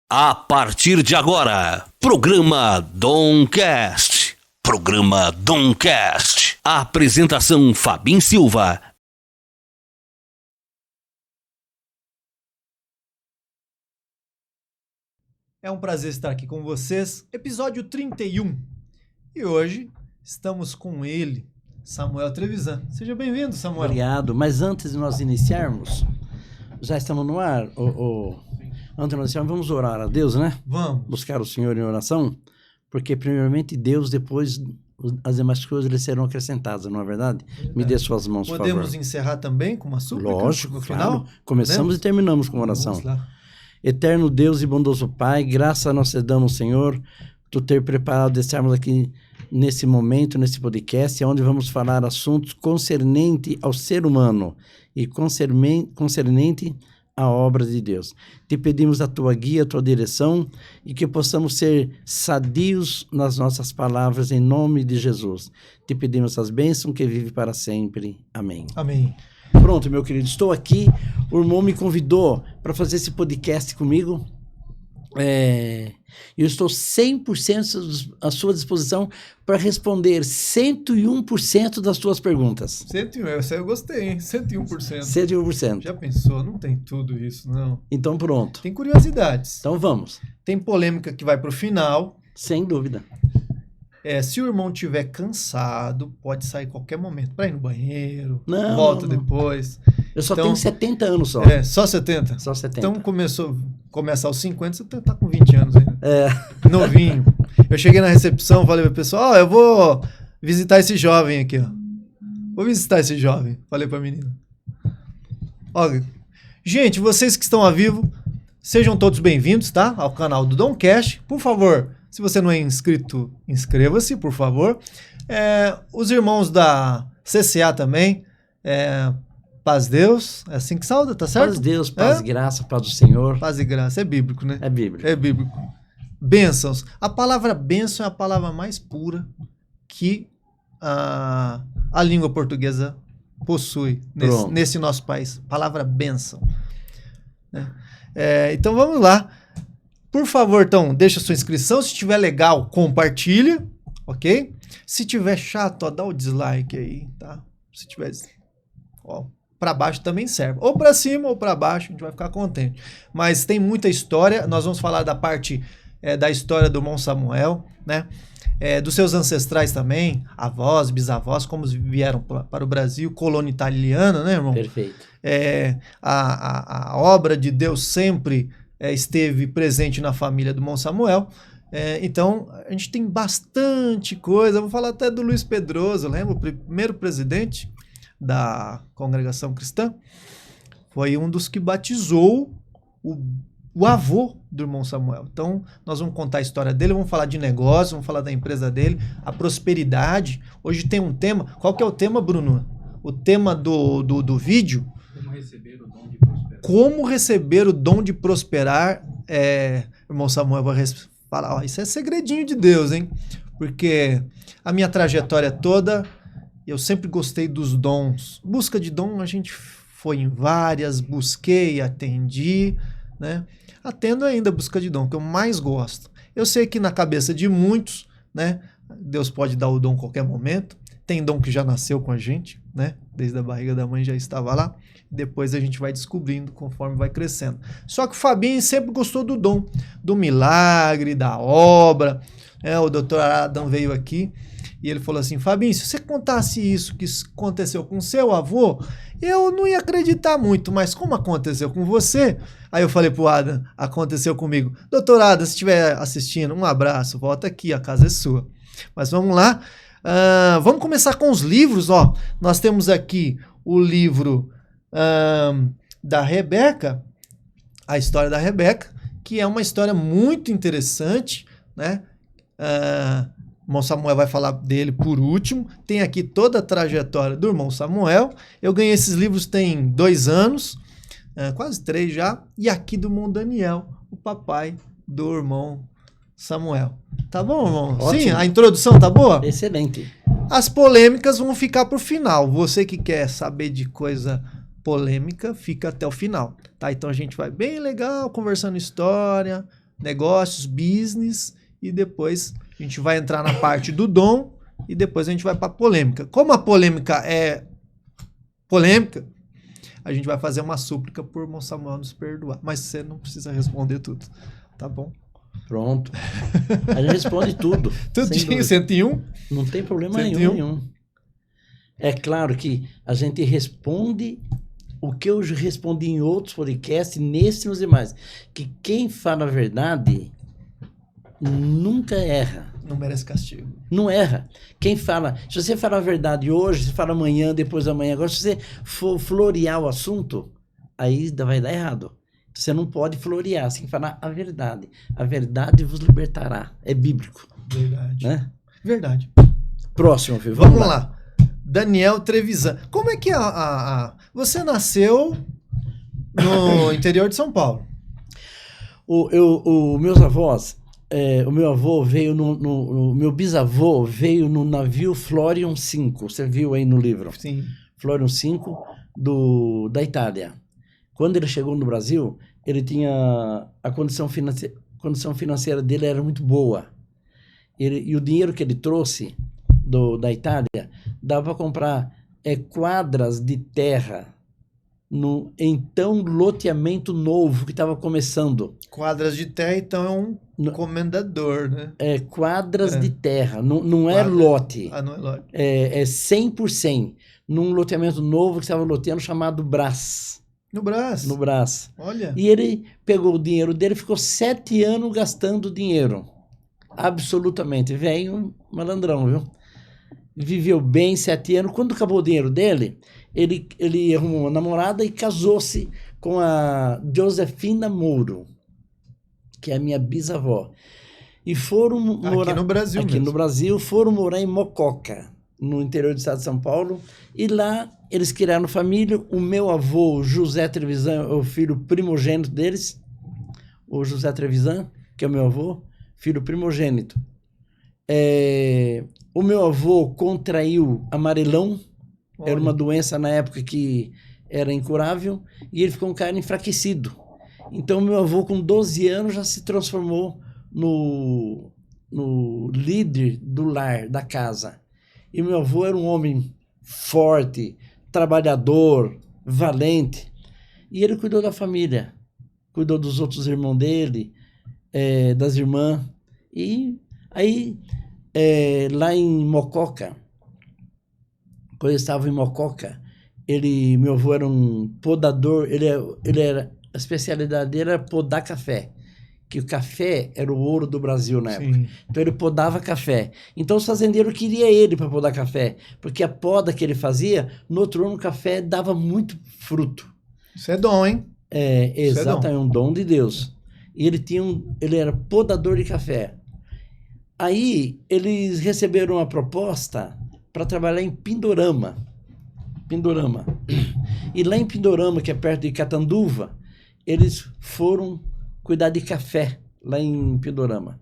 A partir de agora, programa Domcast. Programa Domcast. Apresentação Fabinho Silva. É um prazer estar aqui com vocês. Episódio 31. E hoje estamos com ele, Samuel Trevisan. Seja bem-vindo, Samuel. Obrigado. Mas antes de nós iniciarmos, já estamos no ar. Antes de nós iniciarmos, vamos orar a Deus, né? Vamos. Buscar o Senhor em oração. Porque primeiramente Deus, depois as demais coisas lhe serão acrescentadas, não é verdade? Me dê suas mãos, por favor. Podemos encerrar também com uma súplica? Lógico, no claro. final? Começamos Podemos? e terminamos com oração. Vamos lá. Eterno Deus e bondoso Pai, graças a nós te damos, Senhor, tu ter preparado de estarmos aqui nesse momento, nesse podcast, onde vamos falar assuntos concernentes ao ser humano e concernente à obra de Deus. Te pedimos a tua guia, a tua direção e que possamos ser sadios nas nossas palavras em nome de Jesus. Te pedimos as bênçãos que vive para sempre. Amém. Amém. Pronto, meu querido, estou aqui. O irmão me convidou para fazer esse podcast comigo. Eu estou 100% à sua disposição para responder 101% das suas perguntas. 101, essa eu gostei, hein? 101%. 101%. Já pensou? Não tem tudo isso, não. Então, pronto. Tem curiosidades. Então, vamos. Tem polêmica que vai pro final. Sem dúvida. Se o irmão estiver cansado, pode sair qualquer momento para ir no banheiro, Não, volta não. depois. Eu só Então, tenho 70 anos só. Só 70? Só 70. Então começa aos 50, você tá com 20 anos ainda. Novinho. Eu cheguei na recepção, falei pro pessoal, eu vou visitar esse jovem aqui, ó. Vou visitar esse jovem, falei pra menina. Olha, gente, vocês que estão ao vivo, sejam todos bem-vindos, tá? Ao canal do Domcast. Por favor, se você não é inscrito, inscreva-se, por favor. Os irmãos da CCA também, paz Deus, é assim que sauda, tá certo? Paz Deus, paz e graça, paz do Senhor. Paz e graça, é bíblico, né? É bíblico. É bíblico. Bênçãos. A palavra bênção é a palavra mais pura que a língua portuguesa possui nesse nosso país. Palavra bênção. Né? Então vamos lá. Por favor, então, deixa sua inscrição. Se estiver legal, compartilha, ok? Se tiver chato, ó, dá o dislike aí, tá? Se tiver, para baixo também serve. Ou para cima ou para baixo, a gente vai ficar contente. Mas tem muita história. Nós vamos falar da parte da história do irmão Samuel, né? Dos seus ancestrais também, avós, bisavós, como vieram para o Brasil, colônia italiana, né, irmão? Perfeito. A obra de Deus sempre esteve presente na família do irmão Samuel. Então, a gente tem bastante coisa. Eu vou falar até do Luiz Pedroso, lembra? O primeiro presidente da congregação cristã. Foi um dos que batizou o avô do irmão Samuel. Então, nós vamos contar a história dele, vamos falar de negócio, vamos falar da empresa dele, a prosperidade. Hoje tem um tema. Qual que é o tema, Bruno? O tema do vídeo? Como receber o dom de prosperar. Como receber o dom de prosperar. Irmão Samuel vai falar, isso é segredinho de Deus, hein? Porque a minha trajetória toda, eu sempre gostei dos dons. Busca de dom, a gente foi em várias, busquei, atendi, né? Atendo ainda a busca de dom, que eu mais gosto. Eu sei que na cabeça de muitos, né? Deus pode dar o dom a qualquer momento. Tem dom que já nasceu com a gente, né? Desde a barriga da mãe já estava lá. Depois a gente vai descobrindo conforme vai crescendo. Só que o Fabinho sempre gostou do dom, do milagre, da obra. O doutor Adam veio aqui e ele falou assim, Fabinho, se você contasse isso que aconteceu com seu avô, eu não ia acreditar muito, mas como aconteceu com você? Aí eu falei pro Adam, aconteceu comigo. Doutor Adam, se estiver assistindo, um abraço, volta aqui, a casa é sua. Mas vamos lá. Vamos começar com os livros, ó. Nós temos aqui o livro da Rebeca, a história da Rebeca, que é uma história muito interessante, né? O irmão Samuel vai falar dele por último. Tem aqui toda a trajetória do irmão Samuel. Eu ganhei esses livros tem 2 anos, quase 3 já. E aqui do irmão Daniel, o papai do irmão Samuel. Tá bom, irmão? Ótimo. Sim, a introdução tá boa? Excelente. As polêmicas vão ficar pro final. Você que quer saber de coisa polêmica, fica até o final, tá? Então a gente vai bem legal, conversando história, negócios, business, e depois a gente vai entrar na parte do dom e depois a gente vai para polêmica. Como a polêmica é polêmica, a gente vai fazer uma súplica por irmão Samuel nos perdoar. Mas você não precisa responder tudo, tá bom? Pronto. A gente responde tudo. Tudinho, 101? Não tem problema 101. nenhum. É claro que a gente responde o que eu respondi em outros podcasts, nesse e nos demais. Que quem fala a verdade nunca erra. Não merece castigo. Não erra. Quem fala... Se você falar a verdade hoje, você fala amanhã, depois da manhã. Agora, se você for florear o assunto, aí vai dar errado. Você não pode florear, você tem que falar a verdade. A verdade vos libertará. É bíblico. Verdade. Né? Verdade. Próximo, filho. Vamos lá. Daniel Trevisan. Como é que você nasceu no interior de São Paulo? Meus avós, o meu avô veio o meu bisavô veio no navio Florian V. Você viu aí no livro? Sim. Florian V da Itália. Quando ele chegou no Brasil, ele tinha a condição financeira dele era muito boa. E o dinheiro que ele trouxe da Itália dava para comprar quadras de terra no então loteamento novo que estava começando. Quadras de terra, então é um comendador, né? Quadras de terra, não é lote. Ah, não é lote. É 100 por 100, num loteamento novo que estava loteando chamado Brás. No Brás? No Brás. Olha. E ele pegou o dinheiro dele e ficou 7 anos gastando dinheiro. Absolutamente. Velho, malandrão, viu? Viveu bem 7 anos. Quando acabou o dinheiro dele, ele arrumou uma namorada e casou-se com a Josefina Mouro, que é a minha bisavó. E foram morar... Aqui no Brasil Aqui mesmo. no Brasil, foram morar em Mococa, no interior do estado de São Paulo. E lá eles criaram família. O meu avô, José Trevisan, é o filho primogênito deles. O José Trevisan, que é o meu avô, filho primogênito. O meu avô contraiu amarelão. Olha. Era uma doença na época que era incurável. E ele ficou um cara enfraquecido. Então, meu avô, com 12 anos, já se transformou no líder do lar, da casa. E meu avô era um homem forte, trabalhador, valente. E ele cuidou da família. Cuidou dos outros irmãos dele, das irmãs. E aí, lá em Mococa, quando eu estava em Mococa, meu avô era um podador, a especialidade dele era podar café, que o café era o ouro do Brasil na época. Sim. Então ele podava café. Então os fazendeiros queriam ele para podar café, porque a poda que ele fazia, no outro ano o café dava muito fruto. Isso é dom, hein? Exato, é um dom de Deus. E ele era podador de café. Aí eles receberam uma proposta para trabalhar em Pindorama. E lá em Pindorama, que é perto de Catanduva, eles foram cuidar de café, lá em Pindorama.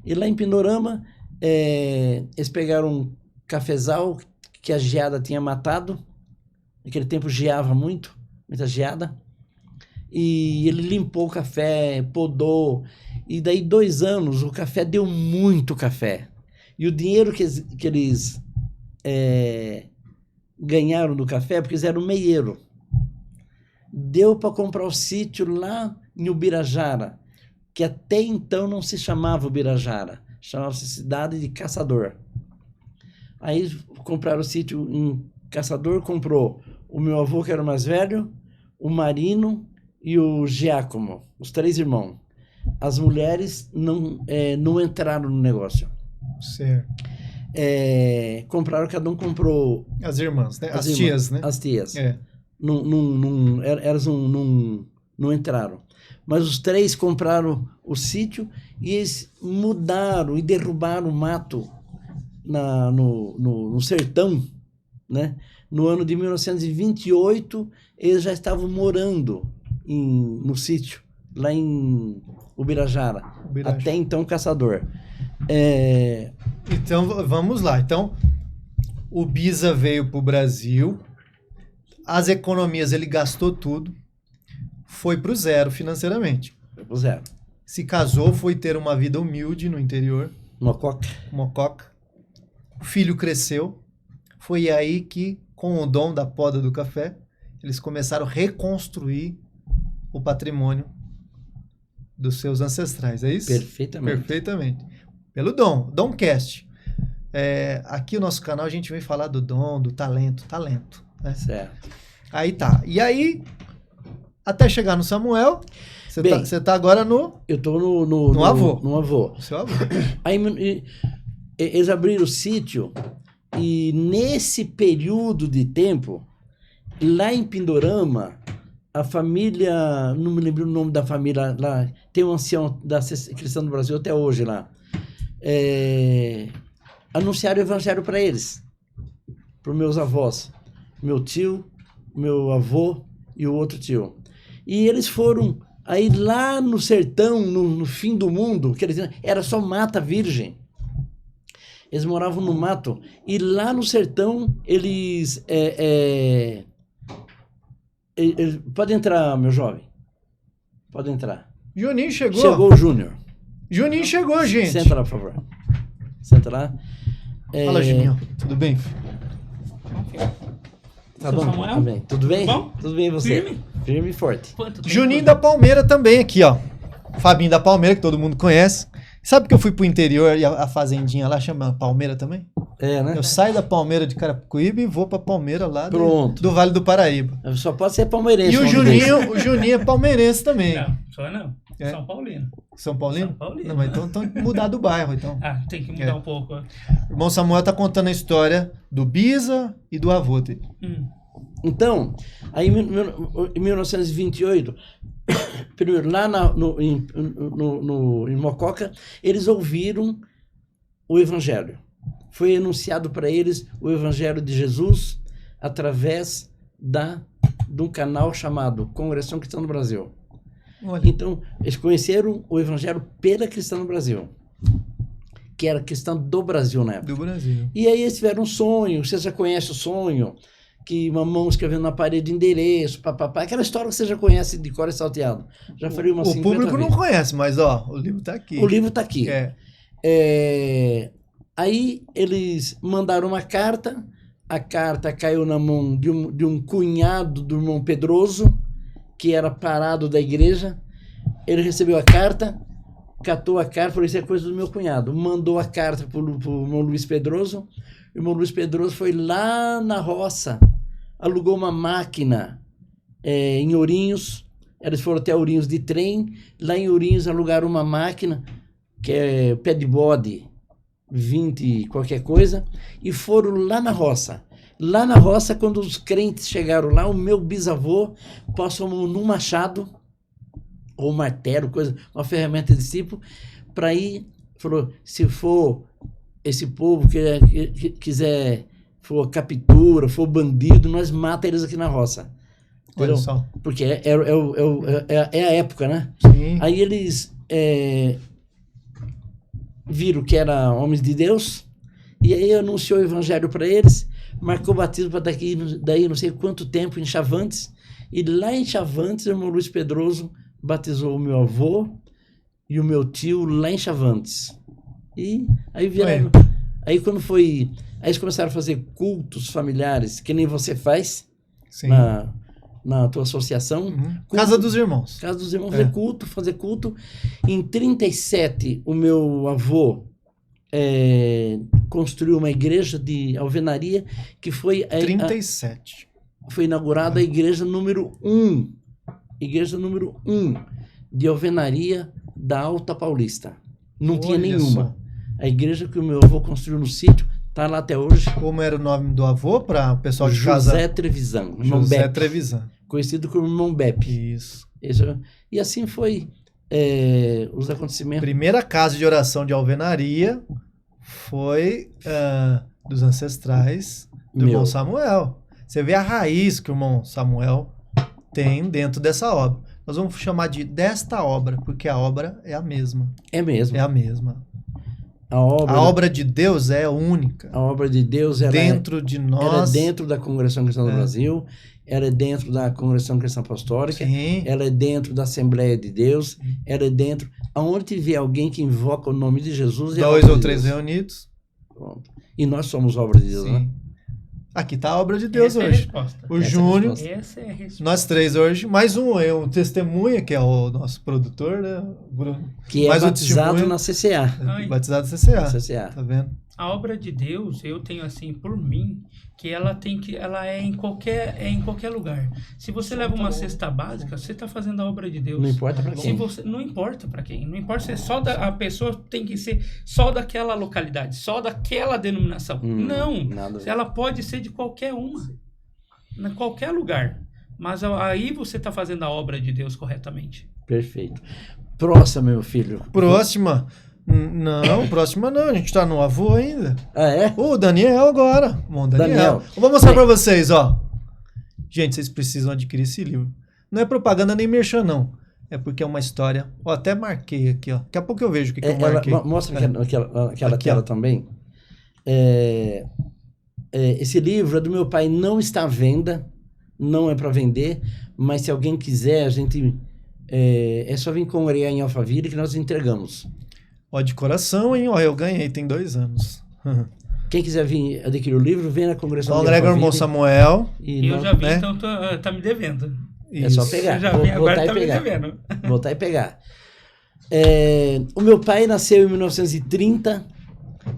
E lá em Pindorama, eles pegaram um cafezal que a geada tinha matado. Naquele tempo geava muito, muita geada. E ele limpou o café, podou. E daí 2 anos, o café deu muito café. E o dinheiro que eles ganharam do café, porque eles eram meieiro, deu para comprar o sítio lá em Ubirajara, que até então não se chamava Ubirajara, chamava-se Cidade de Caçador. Aí compraram o sítio em Caçador, comprou o meu avô, que era o mais velho, o Marino e o Giacomo, os 3 irmãos. As mulheres não entraram no negócio. Certo. Compraram, cada um comprou... As irmãs, né? As irmãs, tias, né? As tias. Elas Não entraram. Mas os 3 compraram o sítio e eles mudaram e derrubaram o mato no sertão, né? No ano de 1928, eles já estavam morando no sítio, lá em Ubirajara. Até então, Caçador. Então, vamos lá. Então, o Bisa veio para o Brasil, as economias ele gastou tudo, foi para o zero financeiramente. Foi pro zero. se casou, foi ter uma vida humilde no interior, Mococa. Mococa. O filho cresceu. Foi aí que, com o dom da poda do café, eles começaram a reconstruir o patrimônio dos seus ancestrais. É isso? Perfeitamente. Perfeitamente. Pelo dom. Domcast. Aqui no nosso canal a gente vem falar do dom, do talento. Talento. Né? Certo. Aí tá. E aí, até chegar no Samuel, você tá agora no Eu tô no avô. No avô. seu avô. Aí eles abriram o sítio e nesse período de tempo, lá em Pindorama, a família, não me lembro o nome da família lá, tem um ancião da Cristã do Brasil até hoje lá, anunciaram o evangelho para eles, para os meus avós, meu tio, meu avô e o outro tio. E eles foram aí lá no sertão, no fim do mundo, quer dizer, era só mata virgem. Eles moravam no mato. E lá no sertão, eles... Pode entrar, meu jovem. Pode entrar. Juninho chegou. Chegou o Júnior. Juninho chegou, gente. Senta lá, por favor. Senta lá. Fala, Juninho. Tudo bem? Tá Seu bom? Samuel? Tá bem. Tudo bem? Bom? Tudo bem e você? Firme? Firme e forte. Quanto tempo? Juninho da Palmeira também aqui, ó. Fabinho da Palmeira, que todo mundo conhece. Sabe que eu fui pro interior e a fazendinha lá chama Palmeira também? Né? Eu saio da Palmeira de Carapicuíba e vou pra Palmeira lá Pronto. do Vale do Paraíba. Só pode ser palmeirense. E o Juninho é palmeirense também. Não, só não. É? São Paulino. São Paulino? São Paulino. Não, mas então tem que mudar do bairro, então. Ah, tem que mudar um pouco. O irmão Samuel tá contando a história do Bisa e do avô dele. Então, aí em 1928, primeiro, lá em Mococa, eles ouviram o Evangelho. Foi anunciado para eles o Evangelho de Jesus através de um canal chamado Congregação Cristã do Brasil. Olha. Então, eles conheceram o Evangelho pela Cristã do Brasil, que era cristã do Brasil na época. Do Brasil. E aí eles tiveram um sonho, você já conhece o sonho, que uma mão escrevendo na parede endereço, papapá, aquela história que você já conhece de cor e salteado. Já falei umas 50 O público vezes. não conhece, mas ó, o livro tá aqui. O livro está aqui. Aí eles mandaram uma carta, a carta caiu na mão de um cunhado do irmão Pedroso, que era parado da igreja. Ele recebeu a carta, catou a carta, falou, isso é coisa do meu cunhado. Mandou a carta para o irmão Luiz Pedroso. O irmão Luiz Pedroso foi lá na roça, alugou uma máquina em Ourinhos. Eles foram até Ourinhos de trem. Lá em Ourinhos alugaram uma máquina, que é pé de bode, 20 qualquer coisa, e foram lá na roça. Lá na roça, quando os crentes chegaram lá, o meu bisavô passou num machado, ou martelo, uma ferramenta desse tipo, para ir, falou, se for esse povo que quiser, for captura, for bandido, nós mata eles aqui na roça. Olha só. Porque é a época, né? Sim. Aí eles viram que eram homens de Deus, e aí anunciou o evangelho para eles, marcou o batismo para daí não sei quanto tempo em Chavantes, e lá em Chavantes o irmão Luiz Pedroso batizou o meu avô e o meu tio lá em Chavantes. E aí vieram, aí quando foi, aí eles começaram a fazer cultos familiares, que nem você faz. Sim. Na tua associação. Uhum. Casa dos Irmãos. Casa dos Irmãos, fazer culto. Em 37, o meu avô construiu uma igreja de alvenaria que foi... 37. Foi inaugurada a igreja número 1. Igreja número 1 de alvenaria da Alta Paulista. Não tinha nenhuma. Só. A igreja que o meu avô construiu no sítio está lá até hoje. Como era o nome do avô para o pessoal de casa? José Trevisan. José Trevisan. Conhecido como irmão Beppe. Isso. E assim foi os acontecimentos. Primeira casa de oração de alvenaria foi dos ancestrais do irmão Samuel. Você vê a raiz que o irmão Samuel tem dentro dessa obra. Nós vamos chamar desta obra, porque a obra é a mesma. É mesmo. É a mesma. A obra, A obra de Deus é única. a obra de Deus Dentro de ela é nós. dentro da Congregação Cristã do Brasil, ela é dentro da Congregação Cristã Apostólica, Sim. ela é dentro da Assembleia de Deus, ela é dentro... Aonde tiver alguém que invoca o nome de Jesus... é a Dois obra ou de três Deus. reunidos. Pronto. E nós somos obra de Deus, né? Sim. Aqui está a obra de Deus Essa é a hoje. resposta. O Essa é a Júnior, resposta. Essa é a resposta. nós três hoje. Mais um testemunha, que é o nosso produtor, né? O Bruno. Que é Mais um batizado testemunho. na CCA. Ai. Batizado no CCA. CCA. Tá vendo? A obra de Deus, eu tenho assim por mim, que ela é em qualquer lugar. Se você leva uma cesta básica, você está fazendo a obra de Deus. Não importa para Se quem. você, não importa para quem, não importa se é só a pessoa tem que ser só daquela localidade, só daquela denominação. Não, nada a ver. ela pode ser de qualquer uma, em qualquer lugar. Mas aí você está fazendo a obra de Deus corretamente. Perfeito. Próximo, meu filho. Próxima. Não, próxima não. A gente tá no avô ainda. Ah, é? O Daniel agora. Bom, Daniel. Daniel. Eu vou mostrar pra vocês, ó. Gente, vocês precisam adquirir esse livro. Não é propaganda nem merchan, não. É porque é uma história. Ó, até marquei aqui, ó. Daqui a pouco eu vejo o que eu marquei. Mostra aquela Aqui, tela ó. também. Esse livro é do meu pai, não está à venda, não é para vender, mas se alguém quiser, a gente é só vir congregar em Alphaville que nós entregamos. Ó, de coração, hein? Ó, eu ganhei, tem 2 anos. Quem quiser vir adquirir o livro, vem na congregação de Congrega o irmão Alphaville. Samuel. E Eu nós- já vi, né? então tá me devendo. É só Isso. pegar. Eu já Vou vi, voltar agora e tá me pegar. devendo. Voltar e pegar. O meu pai nasceu em 1930,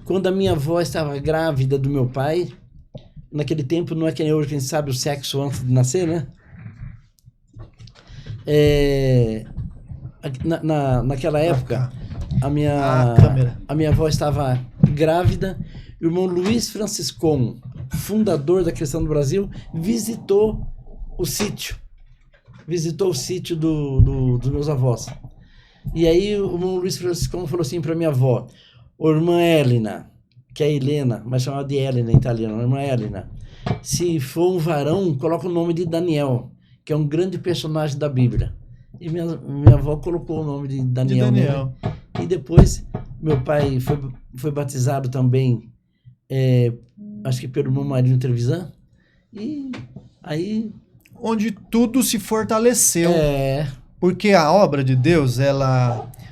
quando a minha avó estava grávida do meu pai. Naquele tempo, não é que nem hoje, que a gente sabe o sexo antes de nascer, né? Naquela época, a câmera. minha avó estava grávida. O irmão Luiz Franciscon, fundador da Cristã do Brasil, visitou o sítio. Visitou o sítio dos meus avós. E aí o irmão Luiz Franciscon falou assim para minha avó: "Ô, irmã Helena", que é Helena, mas chamava de Helena em italiano, irmã Helena, "se for um varão, coloca o nome de Daniel, que é um grande personagem da Bíblia." E minha avó colocou o nome de Daniel. De Daniel. Né? E depois meu pai foi batizado também, acho que pelo meu marido Trevisan. E aí... Onde tudo se fortaleceu. É, Porque a obra de Deus,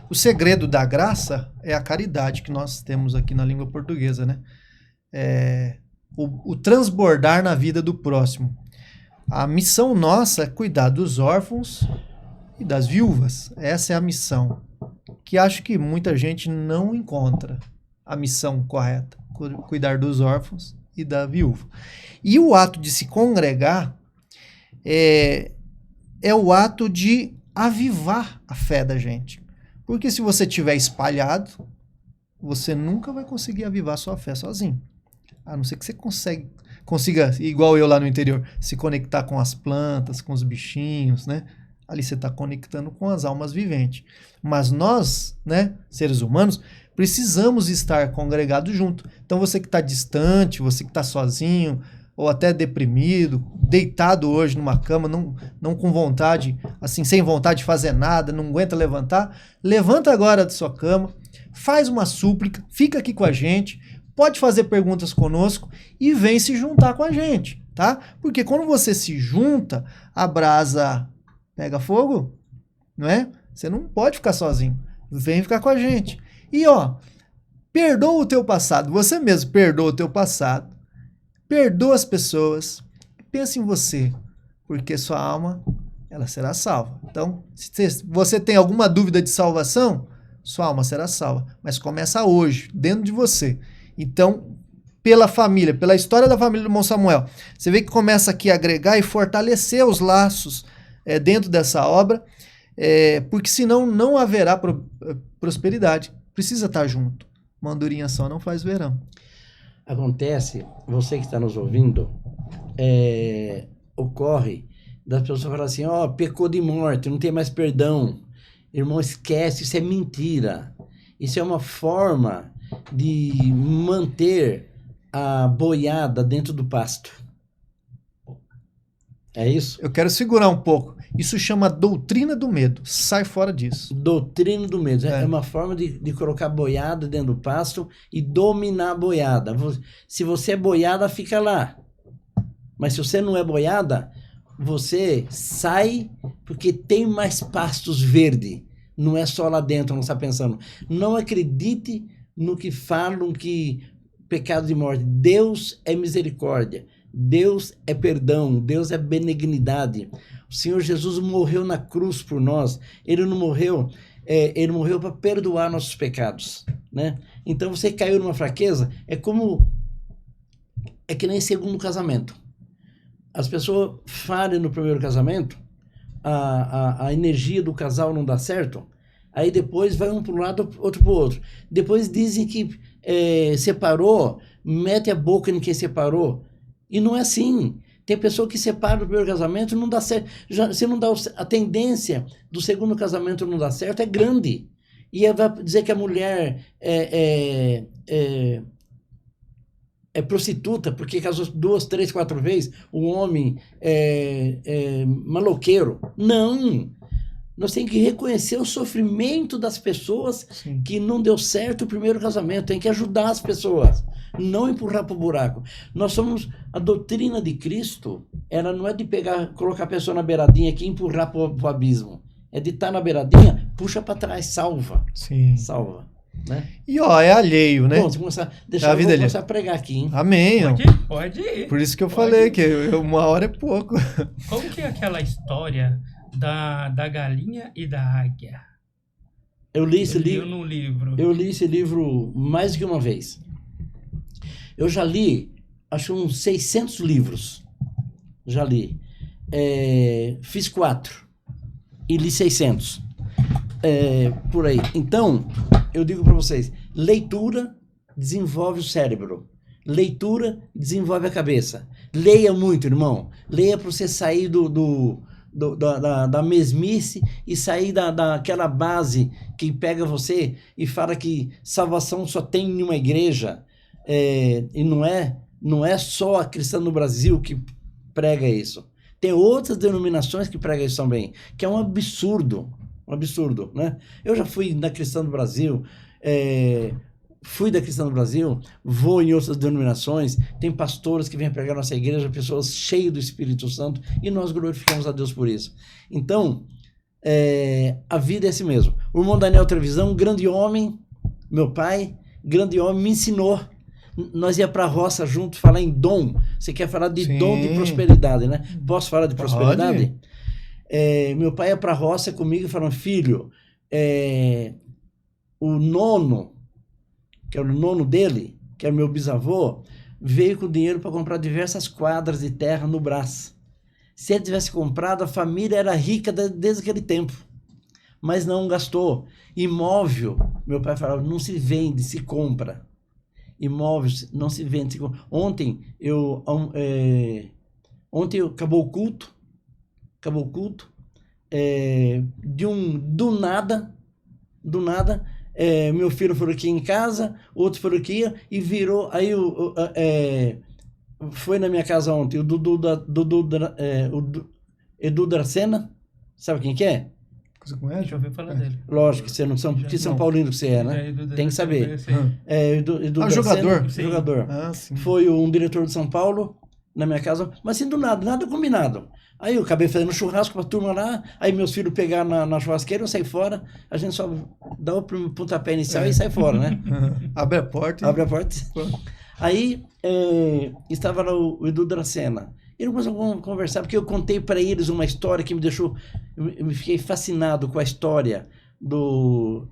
o segredo da graça é a caridade que nós temos aqui na língua portuguesa, né? O transbordar na vida do próximo. A missão nossa é cuidar dos órfãos e das viúvas. Essa é a missão, que acho que muita gente não encontra a missão correta. Cuidar dos órfãos e da viúva. E o ato de se congregar é o ato de avivar a fé da gente. Porque se você estiver espalhado, você nunca vai conseguir avivar sua fé sozinho. A não ser que você consiga, igual eu lá no interior, se conectar com as plantas, com os bichinhos, né? Ali você está conectando com as almas viventes. Mas nós, né, seres humanos, precisamos estar congregados junto. Então você que está distante, você que está sozinho, ou até deprimido, deitado hoje numa cama, não com vontade, assim, sem vontade de fazer nada, não aguenta levantar, levanta agora da sua cama, faz uma súplica, fica aqui com a gente, pode fazer perguntas conosco e vem se juntar com a gente, tá? Porque quando você se junta, a brasa pega fogo, não é? Você não pode ficar sozinho, vem ficar com a gente. E ó, perdoa o teu passado, você mesmo perdoa o teu passado, perdoa as pessoas, pensa em você, porque sua alma, ela será salva. Então, se você tem alguma dúvida de salvação, sua alma será salva. Mas começa hoje, dentro de você. Então, pela família, pela história da família do irmão Samuel, você vê que começa aqui a agregar e fortalecer os laços dentro dessa obra, porque senão não haverá prosperidade. Precisa estar junto. Uma andorinha só não faz verão. Acontece, você que está nos ouvindo, ocorre das pessoas falarem assim: ó, pecou de morte, não tem mais perdão. Irmão, esquece, isso é mentira. Isso é uma forma de manter a boiada dentro do pasto. É isso? Eu quero segurar um pouco. Isso chama doutrina do medo. Sai fora disso. Doutrina do medo. É É. uma forma de colocar boiada dentro do pasto e dominar a boiada. Se você é boiada, fica lá. Mas se você não é boiada, você sai porque tem mais pastos verdes. Não é só lá dentro, não está pensando. Não acredite no que falam que pecado de morte. Deus é misericórdia. Deus é perdão. Deus é benignidade. O Senhor Jesus morreu na cruz por nós. Ele não morreu... ele morreu para perdoar nossos pecados, né? Então você caiu numa fraqueza, é que nem segundo casamento. As pessoas falham no primeiro casamento, a energia do casal não dá certo, aí depois vai um para um lado, outro para o outro. Depois dizem que separou, mete a boca em quem separou. E não é assim. Tem pessoa que separa do primeiro casamento e não dá certo. Se não dá a tendência do segundo casamento não dar certo, é grande. E vai dizer que a mulher é prostituta porque casou 2, 3, 4 vezes, o homem é maloqueiro. Não! Nós temos que reconhecer o sofrimento das pessoas. Sim. Que não deu certo o primeiro casamento. Tem que ajudar as pessoas, não empurrar para o buraco. Nós somos... A doutrina de Cristo, ela não é de colocar a pessoa na beiradinha aqui e empurrar para o abismo. É de estar na beiradinha, puxa para trás, salva. Sim. Salva. Né? E é alheio, né? Bom, se começar, eu começar a pregar aqui, hein? Amém. Pode ir. Por isso que eu falei que 1 hora é pouco. Como que é aquela história da galinha e da águia? Eu li esse livro. No livro. Eu li esse livro mais de uma vez. Eu já li, acho uns 600 livros. Já li. Fiz 4 e li 600. Por aí. Então, eu digo para vocês, leitura desenvolve o cérebro. Leitura desenvolve a cabeça. Leia muito, irmão. Leia para você sair da mesmice e sair daquela base que pega você e fala que salvação só tem em uma igreja. E não é só a Cristã no Brasil que prega isso. Tem outras denominações que pregam isso também, que é um absurdo, né? Eu já fui da Cristã do Brasil, vou em outras denominações, tem pastores que vêm pregar na nossa igreja, pessoas cheias do Espírito Santo, e nós glorificamos a Deus por isso. Então, a vida é assim mesmo. O irmão Daniel Trevisan, um grande homem, meu pai, grande homem, me ensinou. Nós ia para a roça junto falar em dom. Você quer falar de Sim. dom de prosperidade, né? Posso falar de prosperidade? Meu pai ia para a roça comigo e falou, filho, o nono, que era o nono dele, que era meu bisavô, veio com dinheiro para comprar diversas quadras de terra no Brás. Se ele tivesse comprado, a família era rica desde aquele tempo, mas não gastou. Imóvel, meu pai falava, não se vende, se compra. Imóveis não se vende. Ontem acabou o culto, do nada, meu filho foi aqui em casa, outro foi aqui e virou, aí foi na minha casa ontem, o Edu Dracena, sabe quem que é? Deixa eu ver falar dele. Lógico que você não são, que São Paulino que você é, né? Tem que saber. Jogador. Foi um diretor de São Paulo na minha casa, mas assim do nada combinado. Aí eu acabei fazendo churrasco pra turma lá, aí meus filhos pegaram na churrasqueira, eu saí fora, a gente só dá o pontapé inicial e sai fora, né? Abre a porta. Aí estava lá o Edu Dracena. E não conseguimos conversar, porque eu contei para eles uma história que me deixou... Eu me fiquei fascinado com a história do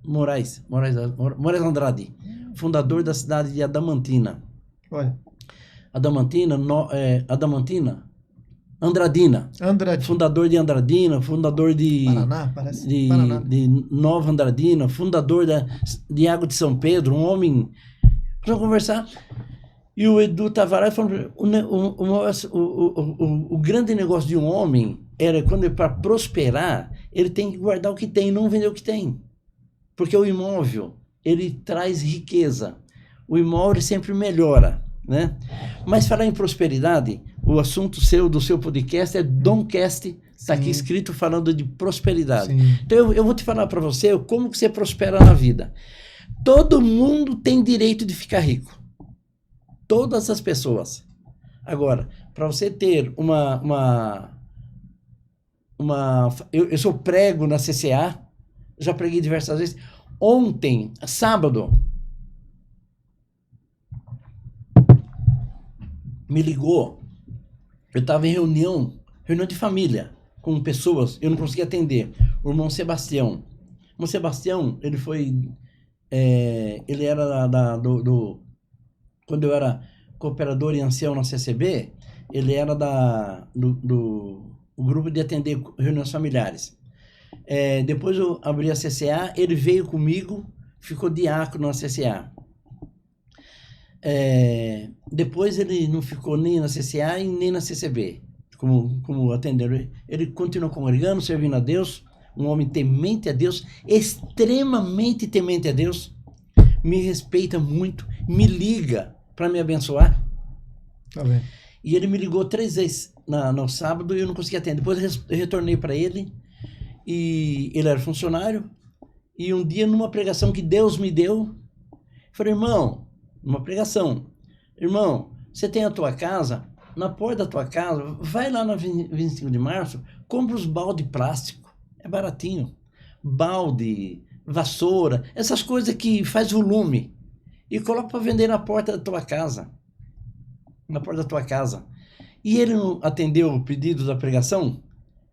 Moraes Andrade, fundador da cidade de Adamantina. Olha. Andradina. Fundador de Andradina, fundador de Paraná, parece. Paraná. De Nova Andradina, fundador de Água de São Pedro, um homem. Vamos conversar. E o Edu estava lá e falou: o grande negócio de um homem era quando para prosperar, ele tem que guardar o que tem e não vender o que tem. Porque o imóvel ele traz riqueza. O imóvel ele sempre melhora, né? Mas falar em prosperidade, o assunto do seu podcast é Domcast, está aqui escrito falando de prosperidade. Sim. Então eu vou te falar para você como que você prospera na vida. Todo mundo tem direito de ficar rico. Todas as pessoas. Agora, para você ter eu sou prego na CCA, já preguei diversas vezes. Ontem, sábado, me ligou. Eu estava em reunião de família, com pessoas, eu não conseguia atender. O irmão Sebastião. O irmão Sebastião, ele foi... ele era quando eu era cooperador e ancião na CCB, ele era do grupo de atender reuniões familiares. Depois eu abri a CCA, ele veio comigo, ficou diácono na CCA. Depois ele não ficou nem na CCA e nem na CCB, como atendedor. Ele continuou congregando, servindo a Deus, um homem temente a Deus, extremamente temente a Deus, me respeita muito, me liga para me abençoar. Tá vendo? E ele me ligou 3 vezes no sábado e eu não conseguia atender. Depois eu retornei para ele, e ele era funcionário, e um dia numa pregação que Deus me deu, eu falei, irmão, numa pregação, irmão, você tem a tua casa, na porta da tua casa, vai lá na 25 de março, compra os balde plástico, é baratinho, balde, vassoura, essas coisas que faz volume, e coloca para vender na porta da tua casa, E ele não atendeu o pedido da pregação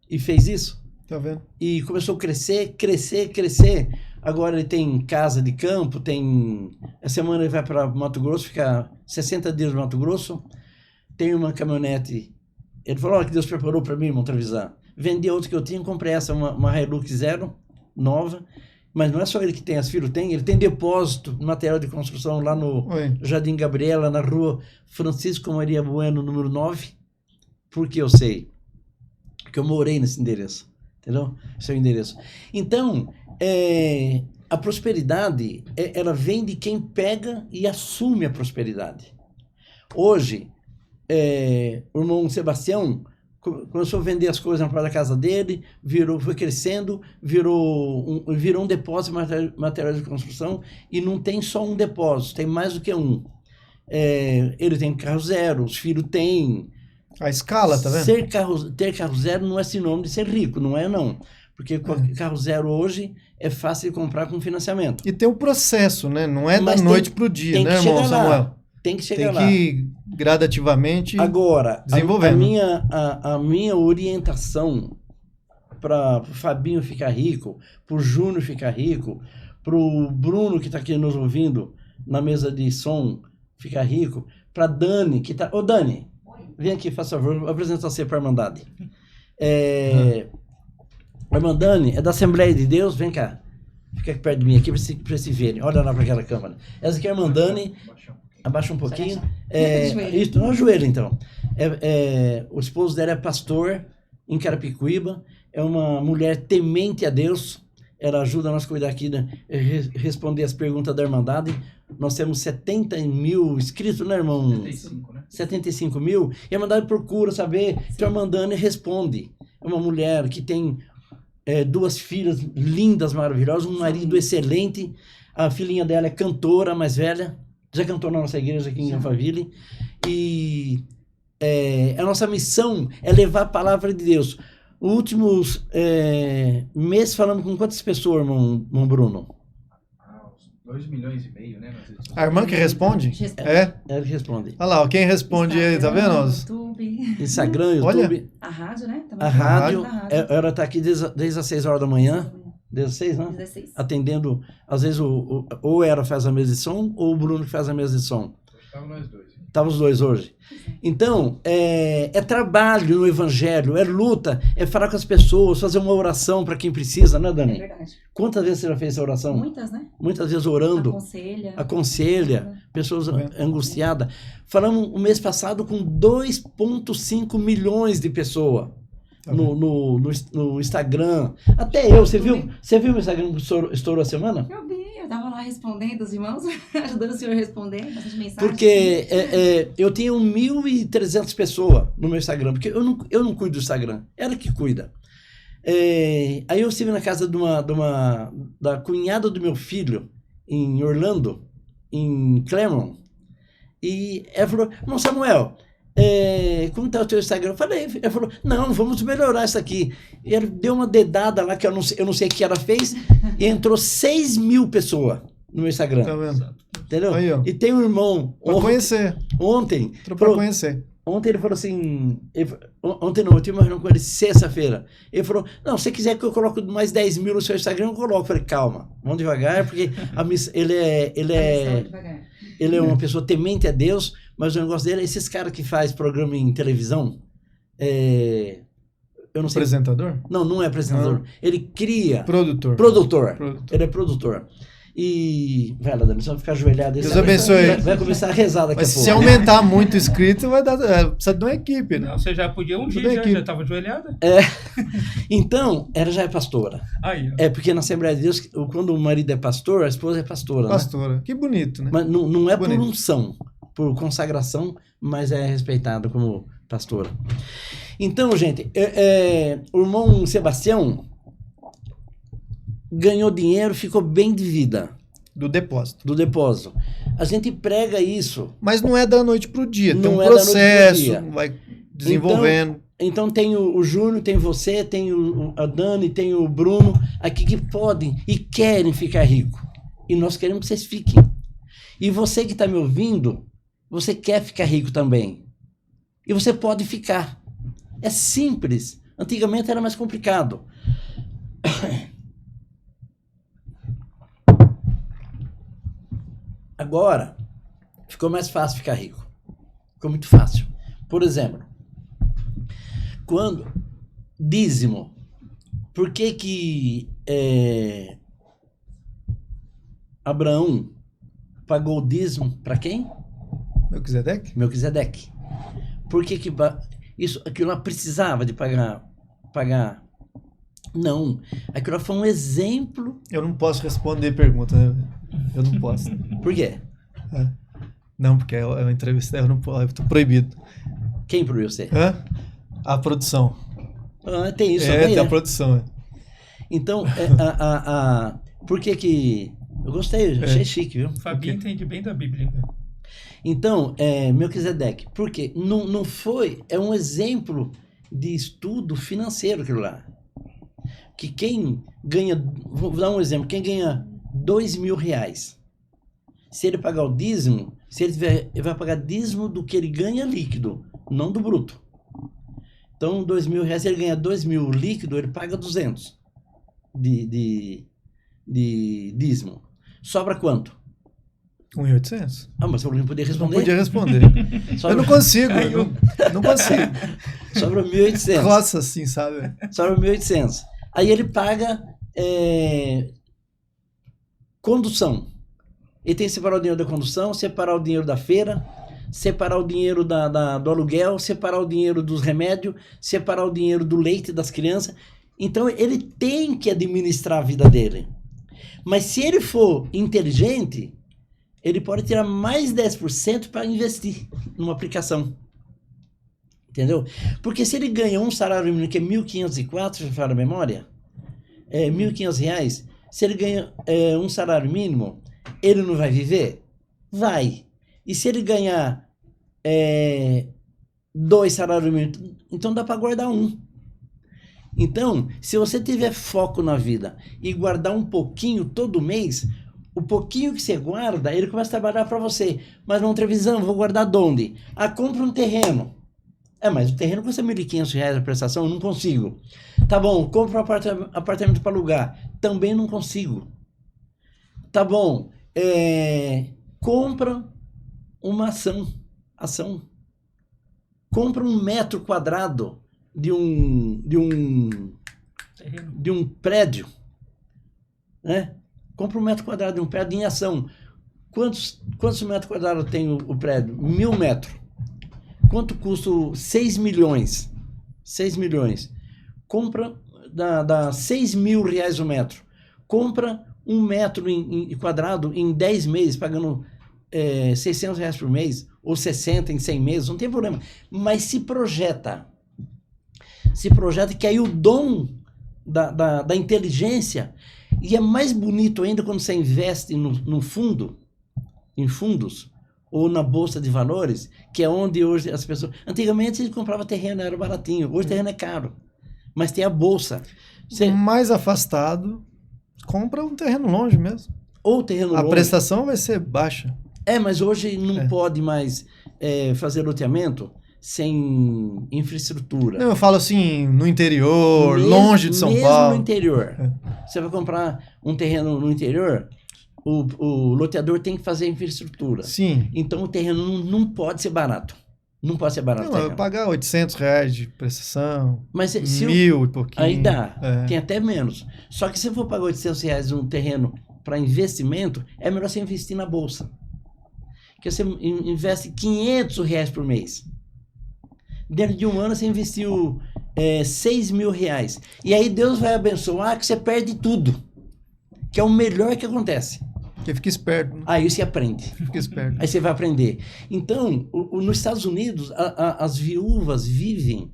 e fez isso. Tá vendo? E começou a crescer. Agora ele tem casa de campo, essa semana ele vai para Mato Grosso, fica 60 dias no Mato Grosso, tem uma caminhonete. Ele falou, olha que Deus preparou para mim, irmão Trevisan. Vendi a outra que eu tinha, comprei essa, uma Hilux Zero, nova, mas não é só ele que tem, as filhos têm, ele tem depósito de material de construção lá no Jardim Gabriela, na rua Francisco Maria Bueno, número 9, porque eu sei, porque eu morei nesse endereço. Entendeu? Esse é o endereço. Então, a prosperidade, ela vem de quem pega e assume a prosperidade. Hoje, o irmão Sebastião começou a vender as coisas na porta da casa dele, foi crescendo, virou um depósito de materiais de construção, e não tem só um depósito, tem mais do que um. Ele tem carro zero, os filhos têm... A escala, tá vendo? Ter carro zero não é sinônimo de ser rico, não é não. Porque carro zero hoje é fácil de comprar com financiamento. E tem um processo, né? Não é Mas da noite pro dia, né, irmão Samuel? Tem que chegar lá. Tem que ir gradativamente desenvolvendo. A minha orientação para o Fabinho ficar rico, para o Júnior ficar rico, para o Bruno que está aqui nos ouvindo na mesa de som ficar rico, para Dani que está... Ô Dani, vem aqui, faz favor, vou apresentar você para a Irmandade. A Irmandade é da Assembleia de Deus, vem cá. Fica aqui perto de mim, aqui para se verem. Olha lá para aquela câmera. Essa aqui é a Irmandade. Abaixa um pouquinho. Isso, não ajoelha então. O esposo dela é pastor em Carapicuíba. É uma mulher temente a Deus. Ela ajuda nós a cuidar aqui, responder as perguntas da Irmandade. Nós temos 70 mil inscritos, né, irmão? 75, né? 75 mil. E a Irmandade procura saber que a Irmandade responde. É uma mulher que tem 2 filhas lindas, maravilhosas, um marido excelente. A filhinha dela é cantora, mais velha. Já cantou na nossa igreja aqui em Alphaville. E a nossa missão é levar a palavra de Deus. Os últimos meses falamos com quantas pessoas, irmão Bruno? 2,5 milhões, né? A irmã que responde? Ela que responde. Olha lá, quem responde aí, tá vendo? YouTube. Instagram, YouTube. Olha. A rádio, né? A rádio. Ela está aqui desde as 6 horas da manhã. 16, né? 16. Atendendo, às vezes, ou ela faz a mesa de som, ou o Bruno que faz a mesa de som. Estavam nós dois. Estavam os dois hoje. Então, é trabalho no evangelho, é luta, é falar com as pessoas, fazer uma oração para quem precisa, né, Dani? É verdade. Quantas vezes você já fez essa oração? Muitas, né? Muitas vezes orando. Aconselha, pessoas angustiadas. Falamos o mês passado com 2,5 milhões de pessoas. No Instagram. Até eu, você viu o Instagram que estourou a semana? Eu vi, Eu tava lá respondendo, os irmãos, ajudando o senhor a responder, bastante mensagem. Porque eu tenho 1.300 pessoas no meu Instagram, porque eu não cuido do Instagram, ela que cuida. Aí eu estive na casa da cunhada do meu filho, em Orlando, em Claremont, e ela falou, irmão Samuel, como está o teu Instagram? Eu falei, ela falou, não, vamos melhorar isso aqui. E ela deu uma dedada lá, que eu não sei o que ela fez, e entrou 6.000 pessoas no meu Instagram. Tá vendo? Entendeu? Aí, ó. E tem um irmão, Pra conhecer. ontem, Pra conhecer. ontem ele falou assim, ontem não, eu tive uma reunião com ele sexta-feira. Ele falou, não, se você quiser que eu coloque mais 10.000 no seu Instagram, eu coloco. Eu falei, calma, vamos devagar, porque ele é uma pessoa temente a Deus, mas o negócio dele é esses caras que faz programa em televisão. Eu não sei. Apresentador? Não é apresentador. Não. Ele cria. Produtor. Ele é produtor. E, vai lá, Dani, só ficar ajoelhado. Deus abençoe. Vai começar a rezar daqui Mas a pouco. se aumentar muito o inscrito, vai dar. Precisa de uma equipe, né? Não, você já podia Tudo dia, aqui. já estava ajoelhada? Então, ela já é pastora. Aí, ó. Porque na Assembleia de Deus, quando o marido é pastor, a esposa é pastora. Pastora. Que bonito, né? Mas não é por Bonito. unção, por consagração, mas é respeitada como pastora. Então, gente, o irmão Sebastião ganhou dinheiro, ficou bem de vida Do depósito. do depósito. A gente prega isso. Mas não é da noite pro dia. Tem Não um é da noite pro processo, dia. vai desenvolvendo. Então tem o Júnior, tem você, tem a Dani, tem o Bruno, aqui que podem e querem ficar rico. E nós queremos que vocês fiquem. E você que está me ouvindo, você quer ficar rico também. E você pode ficar. É simples. Antigamente era mais complicado. Agora, ficou mais fácil ficar rico. Ficou muito fácil. Por exemplo, quando dízimo, por que Abraão pagou o dízimo para quem? Melquisedeque? Melquisedeque. Por que aquilo lá precisava de pagar? Não. Aquilo lá foi um exemplo. Eu não posso responder pergunta, né? Eu não posso. Por quê? Não, porque é uma entrevista, eu não posso, eu tô proibido. Quem proibiu você? Hã? A produção. Tem isso Tem também, né? a produção. Então, por que eu gostei, achei chique, viu? Fabinho entende bem da Bíblia. Então, Melquisedeque, porque não foi, é um exemplo de estudo financeiro aquilo lá. Que quem ganha, vou dar um exemplo, quem ganha R$2.000, se ele pagar o dízimo, ele vai pagar dízimo do que ele ganha líquido, não do bruto. Então, R$2.000, se ele ganha 2.000 líquido, ele paga 200 de dízimo. Sobra quanto? 1.800? Mas eu não podia Não responder. podia responder. Sobra, Eu não consigo. Não consigo. sobra 1.800. Roça assim, sabe? Sobra 1.800. Aí ele paga condução. Ele tem que separar o dinheiro da condução, separar o dinheiro da feira, separar o dinheiro do aluguel, separar o dinheiro dos remédios, separar o dinheiro do leite das crianças. Então ele tem que administrar a vida dele. Mas se ele for inteligente, ele pode tirar mais 10% para investir numa aplicação. Entendeu? Porque se ele ganha um salário mínimo que é 1.504, se eu falar a memória, R$1.500, se ele ganha um salário mínimo, ele não vai viver? Vai. E se ele ganhar 2 salários mínimos, então dá para guardar um. Então, se você tiver foco na vida e guardar um pouquinho todo mês, o pouquinho que você guarda, ele começa a trabalhar para você. Mas não, Trevisão, vou guardar de onde? Compra um terreno. Mas o terreno custa R$1.500 a prestação, eu não consigo. Tá bom, compra um apartamento para alugar. Também não consigo. Tá bom, compra uma ação. Compra 1 metro quadrado de um prédio, né? Compra 1 metro quadrado de um prédio em ação. Quantos metros quadrados tem o prédio? 1.000 metros. Quanto custa 6 milhões? 6 milhões. Compra, dá R$6.000 o metro. Compra 1 metro quadrado em 10 meses, pagando R$600 por mês, ou 60 em 100 meses, não tem problema. Mas se projeta que aí o dom da inteligência, e é mais bonito ainda quando você investe em fundos, ou na bolsa de valores, que é onde hoje as pessoas... Antigamente você comprava terreno, era baratinho, hoje terreno é caro, mas tem a bolsa. Mais afastado, compra um terreno longe mesmo. Ou terreno longe. A prestação vai ser baixa. Mas hoje não pode mais fazer loteamento sem infraestrutura. Não, eu falo assim, no interior, longe de São Paulo. Mesmo no interior. Você vai comprar um terreno no interior, o loteador tem que fazer infraestrutura. Sim. Então o terreno não pode ser barato. Não pode ser barato. Não, eu pagar R$800 de prestação, mas se 1.000 e pouquinho. Aí dá, tem até menos. Só que se for pagar R$800 num terreno para investimento, é melhor você investir na bolsa. Que você investe R$500 por mês. Dentro de um ano você investiu R$6.000. E aí Deus vai abençoar que você perde tudo. Que é o melhor que acontece. Porque fica esperto. Né? Aí você aprende. Fica esperto. Aí você vai aprender. Então, nos Estados Unidos, as viúvas vivem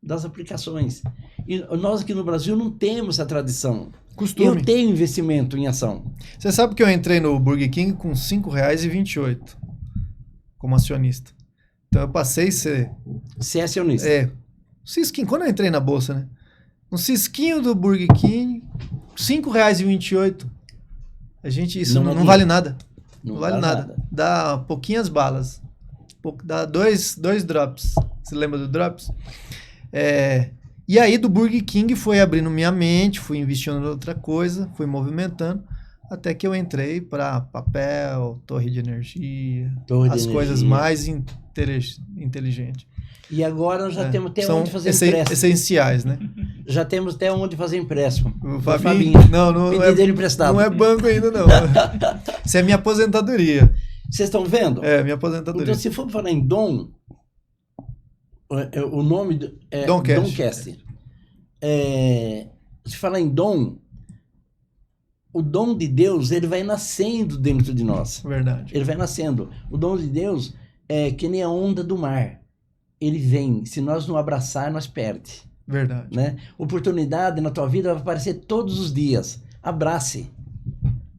das aplicações. E nós aqui no Brasil não temos essa tradição. Costume. Eu tenho investimento em ação. Você sabe que eu entrei no Burger King com R$5,28 como acionista. Então eu passei a ser... Você é acionista. Cisquinho, quando eu entrei na bolsa, né? Um cisquinho do Burger King, R$5,28. Isso não vale nada. Não vale nada. Dá pouquinhas balas. Dá dois drops. Você lembra do drops? E aí do Burger King foi abrindo minha mente, fui investindo em outra coisa, fui movimentando, até que eu entrei para papel, torre de energia, coisas mais inteligentes. E agora nós já temos até São onde fazer empréstimo. Essenciais, né? Já temos até onde fazer empréstimo. O Fabinho, não é banco ainda, não. Isso é minha aposentadoria. Vocês estão vendo? É, minha aposentadoria. Então, se for falar em dom, o nome é Domcast. Se falar em dom, o dom de Deus, ele vai nascendo dentro de nós. Verdade. Ele vai nascendo. O dom de Deus é que nem a onda do mar. Ele vem. Se nós não abraçar, nós perde. Verdade. Né? Oportunidade na tua vida vai aparecer todos os dias. Abrace.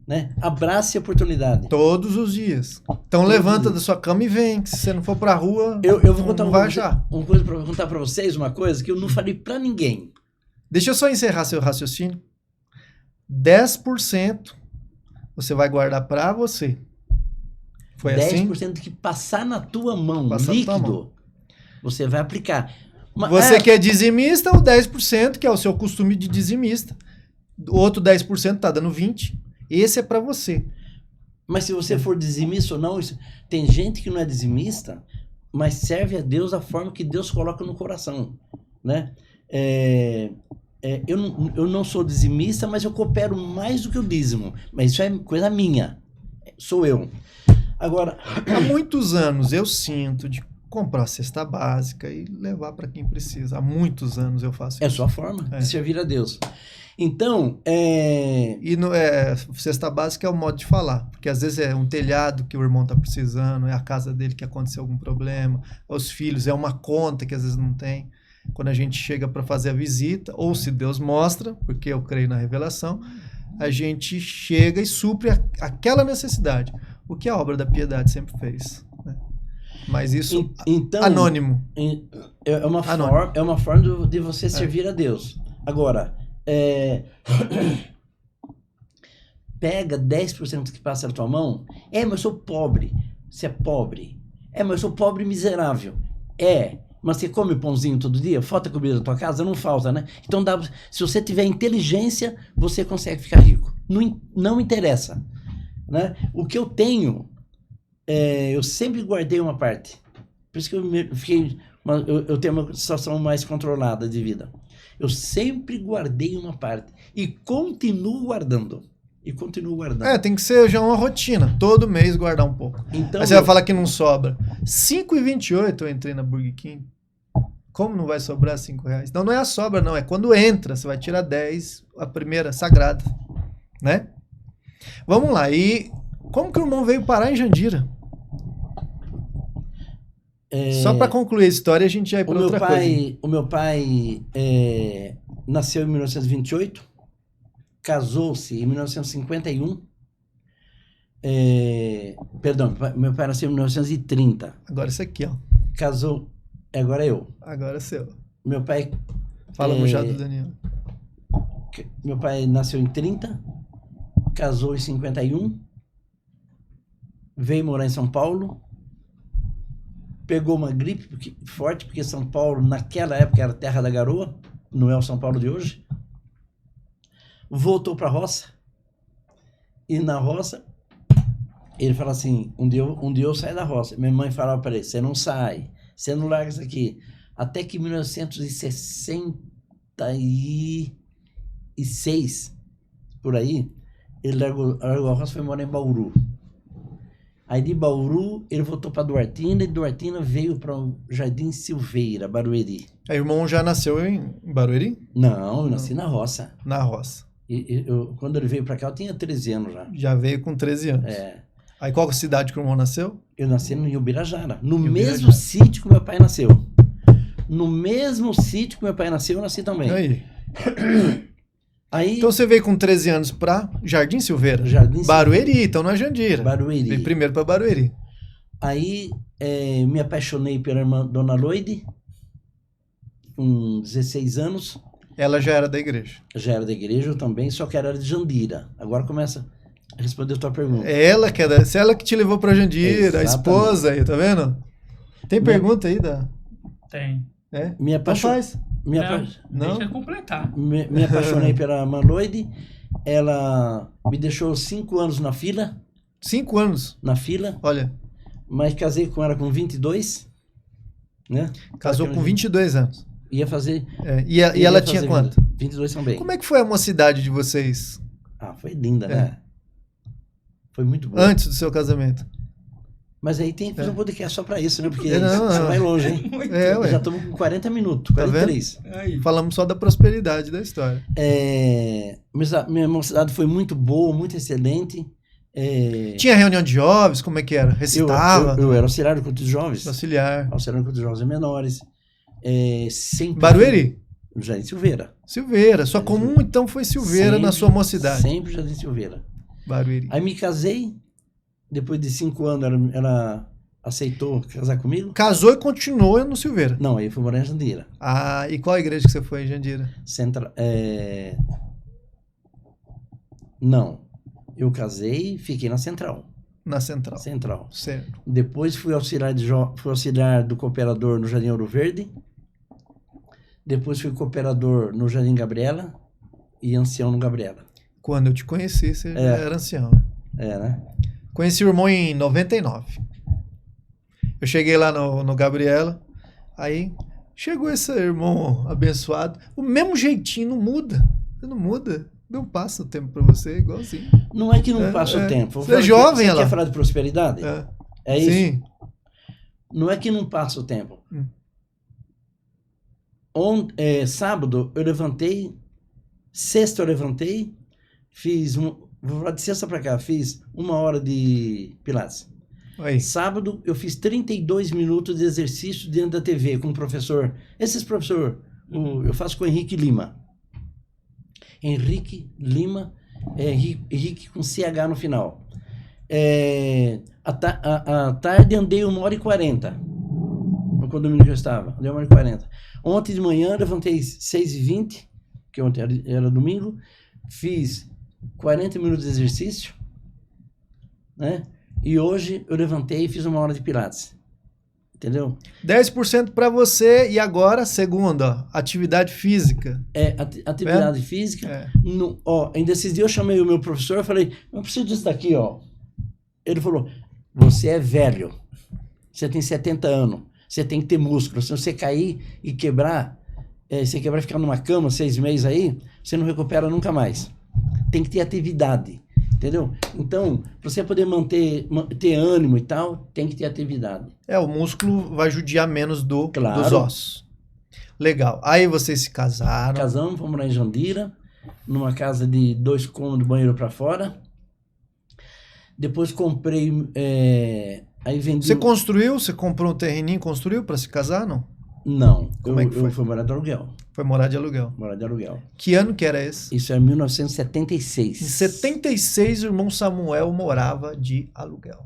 Né? Abrace a oportunidade. Todos os dias. Então levanta da sua cama e vem. Que se você não for pra rua, eu vou contar vai achar. Uma coisa para contar para vocês, uma coisa que eu não falei para ninguém. Deixa eu só encerrar seu raciocínio. 10% você vai guardar pra você. Foi 10% assim? Que passar na tua mão, líquido, você vai aplicar. Você que é dizimista, o 10%, que é o seu costume de dizimista. O outro 10% tá dando 20%. Esse é para você. Mas se você for dizimista ou não, tem gente que não é dizimista, mas serve a Deus da forma que Deus coloca no coração. Né? Eu não sou dizimista, mas eu coopero mais do que o dízimo. Mas isso é coisa minha. Sou eu. Agora, há muitos anos eu sinto de comprar cesta básica e levar para quem precisa. Há muitos anos eu faço isso. É a sua forma de servir a Deus. Então, cesta básica é o modo de falar. Porque às vezes é um telhado que o irmão está precisando, é a casa dele que aconteceu algum problema, é os filhos, é uma conta que às vezes não tem. Quando a gente chega para fazer a visita, ou se Deus mostra, porque eu creio na revelação, a gente chega e supre aquela necessidade. O que a obra da piedade sempre fez. Né? Mas isso então, anônimo. É uma forma de você servir a Deus. Agora, pega 10% que passa na tua mão. Mas eu sou pobre. Você é pobre. Mas eu sou pobre e miserável. Mas você come pãozinho todo dia? Falta comida na tua casa? Não falta, né? Então, se você tiver inteligência, você consegue ficar rico. Não interessa. Né? O que eu tenho, eu sempre guardei uma parte. Por isso que eu tenho uma situação mais controlada de vida. Eu sempre guardei uma parte. E continuo guardando. Tem que ser já uma rotina. Todo mês guardar um pouco. Então, aí você vai falar que não sobra. R$5,28 eu entrei na Burger King. Como não vai sobrar R$5? Não é a sobra, não. É quando entra. Você vai tirar 10, a primeira sagrada. Né? Vamos lá, e como que o irmão veio parar em Jandira? Só para concluir a história, a gente já vai para outra coisa. O meu pai nasceu em 1928, casou-se em 1951. Perdão, meu pai nasceu em 1930. Agora isso aqui, ó. Casou. Agora eu. Agora é seu. Meu pai. Fala no chat do Daniel. Meu pai nasceu em 30, casou em 51, veio morar em São Paulo, pegou uma gripe forte, porque São Paulo naquela época era terra da garoa, não é o São Paulo de hoje. Voltou para a roça, e na roça ele fala assim, um dia eu saio da roça. Minha mãe falava para ele, você não sai, você não larga isso aqui. Até que em 1966, por aí, ele largou a roça e foi morar em Bauru. Aí de Bauru, ele voltou para Duartina, e Duartina veio para o Jardim Silveira, Barueri. Aí o irmão já nasceu em Barueri? Não, eu nasci na roça. Na roça. Quando ele veio para cá, eu tinha 13 anos já. Já veio com 13 anos. Aí qual cidade que o irmão nasceu? Eu nasci em Ubirajara, no mesmo sítio que meu pai nasceu. No mesmo sítio que meu pai nasceu, eu nasci também. Aí, então você veio com 13 anos para Jardim Silveira? Barueri, então não é Jandira. Barueri. Veio primeiro para Barueri. Aí me apaixonei pela irmã Dona Loide, com 16 anos. Ela já era da igreja? Já era da igreja, eu também, só que era de Jandira. Agora começa a responder a tua pergunta. É ela que era, se ela que te levou para Jandira, a esposa aí, tá vendo? Tem pergunta aí da... Tem. Me apaixonei. Deixa eu completar. Me apaixonei pela Manoide. Ela me deixou 5 anos na fila. 5 anos? Na fila. Olha. Mas casei com ela com 22. Né? Casou com 22 anos. Ia fazer... E ela tinha quanto? 22 também. Como é que foi a mocidade de vocês? Foi linda, né? Foi muito bom. Antes do seu casamento. Mas aí tem que fazer um podcast só pra isso, né? Porque você vai longe, hein? Já estamos com 40 minutos, 43. Tá vendo? Falamos só da prosperidade da história. Mas a minha mocidade foi muito boa, muito excelente. Tinha reunião de jovens? Como é que era? Recitava? Eu era auxiliar do culto de jovens. Auxiliar do culto de jovens e menores. Sempre Barueri? Jardim Silveira. Silveira. Sua comum, então, foi Silveira sempre, na sua mocidade? Sempre Jardim Silveira. Barueri. Aí me casei. Depois de 5 anos, ela aceitou casar comigo. Casou e continuou no Silveira? Não, aí eu fui morar em Jandira. E qual igreja que você foi em Jandira? Não. Eu casei e fiquei na Central. Na Central. Central. Certo. Depois fui auxiliar do cooperador no Jardim Ouro Verde. Depois fui cooperador no Jardim Gabriela e ancião no Gabriela. Quando eu te conheci, você já era ancião. Né? Conheci o irmão em 99. Eu cheguei lá no Gabriela, aí chegou esse irmão abençoado. O mesmo jeitinho, não muda. Você não muda. Não passa o tempo pra você, igualzinho. Não é que não passa o tempo. Você é jovem, Você quer falar de prosperidade? É isso? Sim. Não é que não passa o tempo. Sábado eu levantei, sexta eu levantei, vou falar de sexta pra cá, fiz 1 hora de pilates. Aí. Sábado eu fiz 32 minutos de exercício dentro da TV com o professor. Eu faço com o Henrique Lima. Henrique Lima, Henrique com CH no final. À tarde andei 1h40. No condomínio que eu estava, andei 1h40. Ontem de manhã levantei 6h20, que ontem era domingo, fiz 40 minutos de exercício, né? E hoje eu levantei e fiz 1 hora de pilates. Entendeu? 10% para você e agora, segunda, atividade física. Atividade física. Ainda esses dias eu chamei o meu professor e falei, eu preciso disso daqui, ó. Ele falou, você é velho, você tem 70 anos, você tem que ter músculo. Se você cair e quebrar, e ficar numa cama 6 meses aí, você não recupera nunca mais. Tem que ter atividade, entendeu? Então, para você poder ter ânimo e tal, tem que ter atividade. O músculo vai judiar menos dos ossos. Legal. Aí vocês se casaram. Casamos, fomos lá em Jandira, numa casa de 2 cômodos, banheiro para fora. Depois comprei, aí vendi... Você construiu? Você comprou um terreninho e construiu para se casar, não? Não, Como é que foi? eu fui morar de aluguel. Foi morar de aluguel. Morar de aluguel. Que ano que era esse? Isso é 1976. Em 76, o irmão Samuel morava de aluguel.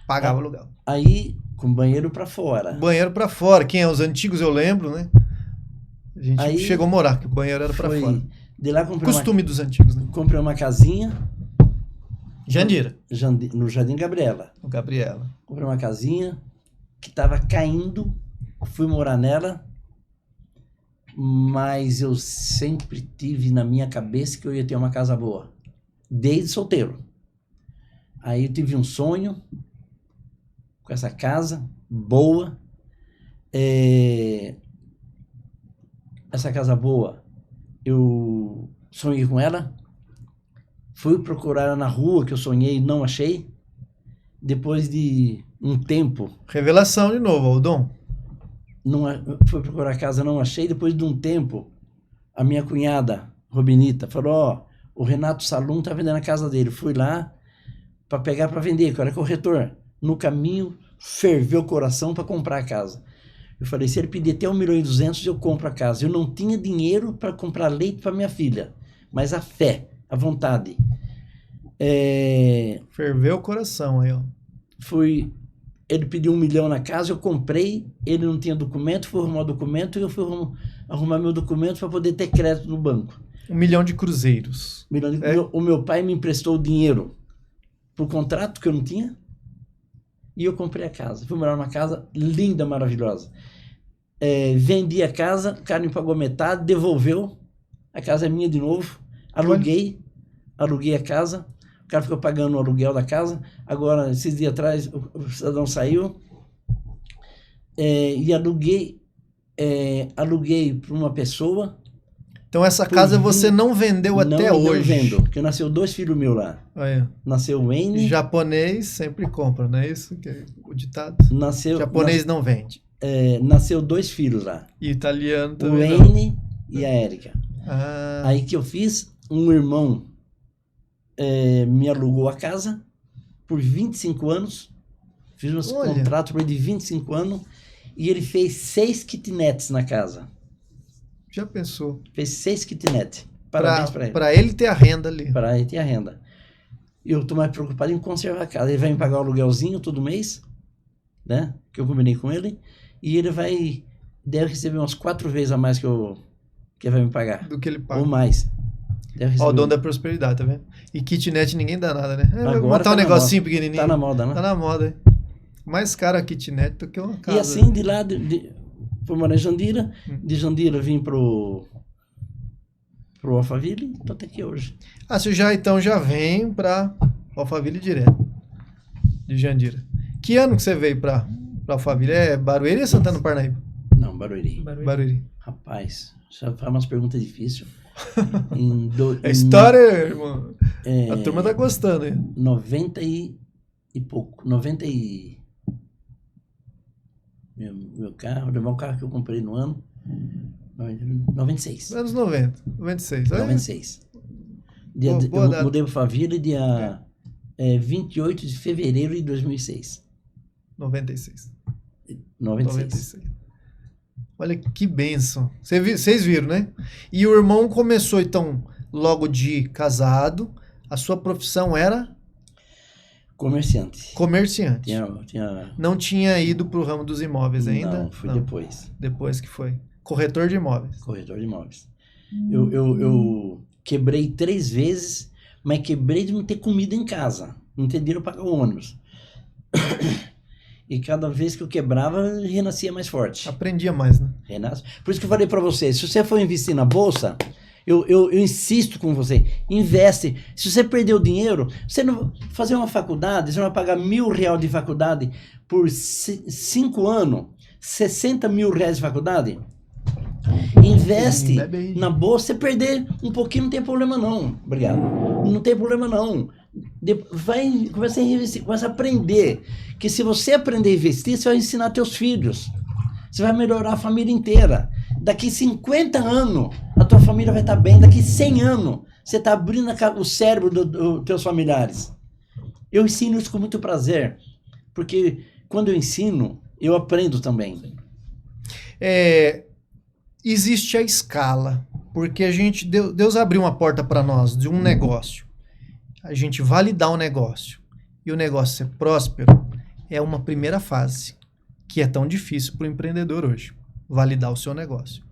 Pagava aluguel. Aí, com banheiro pra fora. Banheiro pra fora. Quem é? Os antigos eu lembro, né? A gente Aí chegou a morar, que o banheiro era pra Foi, fora. de lá Costume dos antigos, né? comprei uma casinha Jandira. no Jardim Gabriela. O Gabriela. Comprei uma casinha que tava caindo, fui morar nela, mas eu sempre tive na minha cabeça que eu ia ter uma casa boa, desde solteiro. Aí eu tive um sonho com essa casa boa. Essa casa boa, eu sonhei com ela, fui procurar ela na rua, que eu sonhei e não achei. Depois de um tempo, Revelação de novo, Aldon. fui procurar a casa, não achei. Depois de um tempo, a minha cunhada, Robinita, falou, ó, o Renato Salum tá vendendo a casa dele. Fui lá para pegar para vender, que eu era corretor. No caminho, ferveu o coração para comprar a casa. Eu falei, se ele pedir até 1.200.000, eu compro a casa. Eu não tinha dinheiro para comprar leite para minha filha, mas a fé, a vontade. Ferveu o coração aí, ó. Ele pediu 1 milhão na casa, eu comprei, ele não tinha documento, fui arrumar o documento e eu fui arrumar meu documento para poder ter crédito no banco. 1 milhão de cruzeiros. O meu pai me emprestou o dinheiro pro contrato que eu não tinha e eu comprei a casa. Fui morar numa casa linda, maravilhosa. Vendi a casa, o cara me pagou metade, devolveu, a casa é minha de novo, aluguei a casa, o cara ficou pagando o aluguel da casa. Agora, esses dias atrás, o cidadão saiu e aluguei para uma pessoa. Então essa casa você não vendeu até hoje? Não vendo, porque nasceu 2 filhos meus lá. Aí, Nasceu o N. japonês sempre compra, não é isso? Que é o ditado? Japonês não vende. Nasceu 2 filhos lá. E italiano O também não. N e a Érica. Aí que eu fiz, um irmão me alugou a casa por 25 anos. Fiz um contrato para ele de 25 anos e ele fez 6 kitnets na casa. Já pensou? Fez 6 kitnets. Parabéns para ele. Para ele ter a renda ali. Para ele ter a renda. Eu estou mais preocupado em conservar a casa. Ele vai me pagar o aluguelzinho todo mês, né? Que eu combinei com ele. E ele deve receber umas 4 vezes a mais que ele vai me pagar. Do que ele paga. Ou mais. Ó, o dono da prosperidade, tá vendo? E kitnet ninguém dá nada, né? Agora Botar tá um na negocinho moda. pequenininho. Tá na moda, né? Tá na moda, hein? Mais caro a kitnet do que uma casa. E assim, de lá, fui morar em Jandira. De Jandira vim pro Alphaville. Tô até aqui hoje. Você já vem pra Alphaville direto. De Jandira. Que ano que você veio pra Alphaville? É Barueri ou Santana do Parnaíba? Não, Barueri. Barueri. Rapaz, já faz umas perguntas difíceis. É história, irmão. A turma tá gostando, hein? 90 e pouco. 90 e... Meu carro, o carro que eu comprei no ano... 96. Anos 90. 96. 96. Boa Mudei para Alphaville dia 28 de fevereiro de 2006. 96. 96. Olha que bênção. Vocês viram, né? E o irmão começou, então, logo de casado. A sua profissão era? Comerciante. Não tinha ido pro ramo dos imóveis ainda? Não, fui depois. Depois que foi. Corretor de imóveis. Eu quebrei 3 vezes, mas quebrei de não ter comida em casa. Não ter dinheiro para pagar o ônibus. E cada vez que eu quebrava, renascia mais forte. Aprendia mais, né? Renasce. Por isso que eu falei para você, se você for investir na bolsa, eu insisto com você, investe. Se você perder o dinheiro, você não fazer uma faculdade, você não vai pagar R$1.000 de faculdade por 5 anos, R$60.000 de faculdade? Investe na bolsa, você perder um pouquinho não tem problema não. Obrigado. Não tem problema não. Começa a investir, começa a aprender. Que se você aprender a investir, você vai ensinar teus filhos. Você vai melhorar a família inteira. Daqui 50 anos, a tua família vai estar bem. Daqui 100 anos, você está abrindo o cérebro dos teus familiares. Eu ensino isso com muito prazer, porque quando eu ensino, eu aprendo também. Existe a escala, porque Deus abriu uma porta para nós de um negócio. A gente validar o negócio e o negócio ser próspero é uma primeira fase, que é tão difícil para o empreendedor hoje, validar o seu negócio.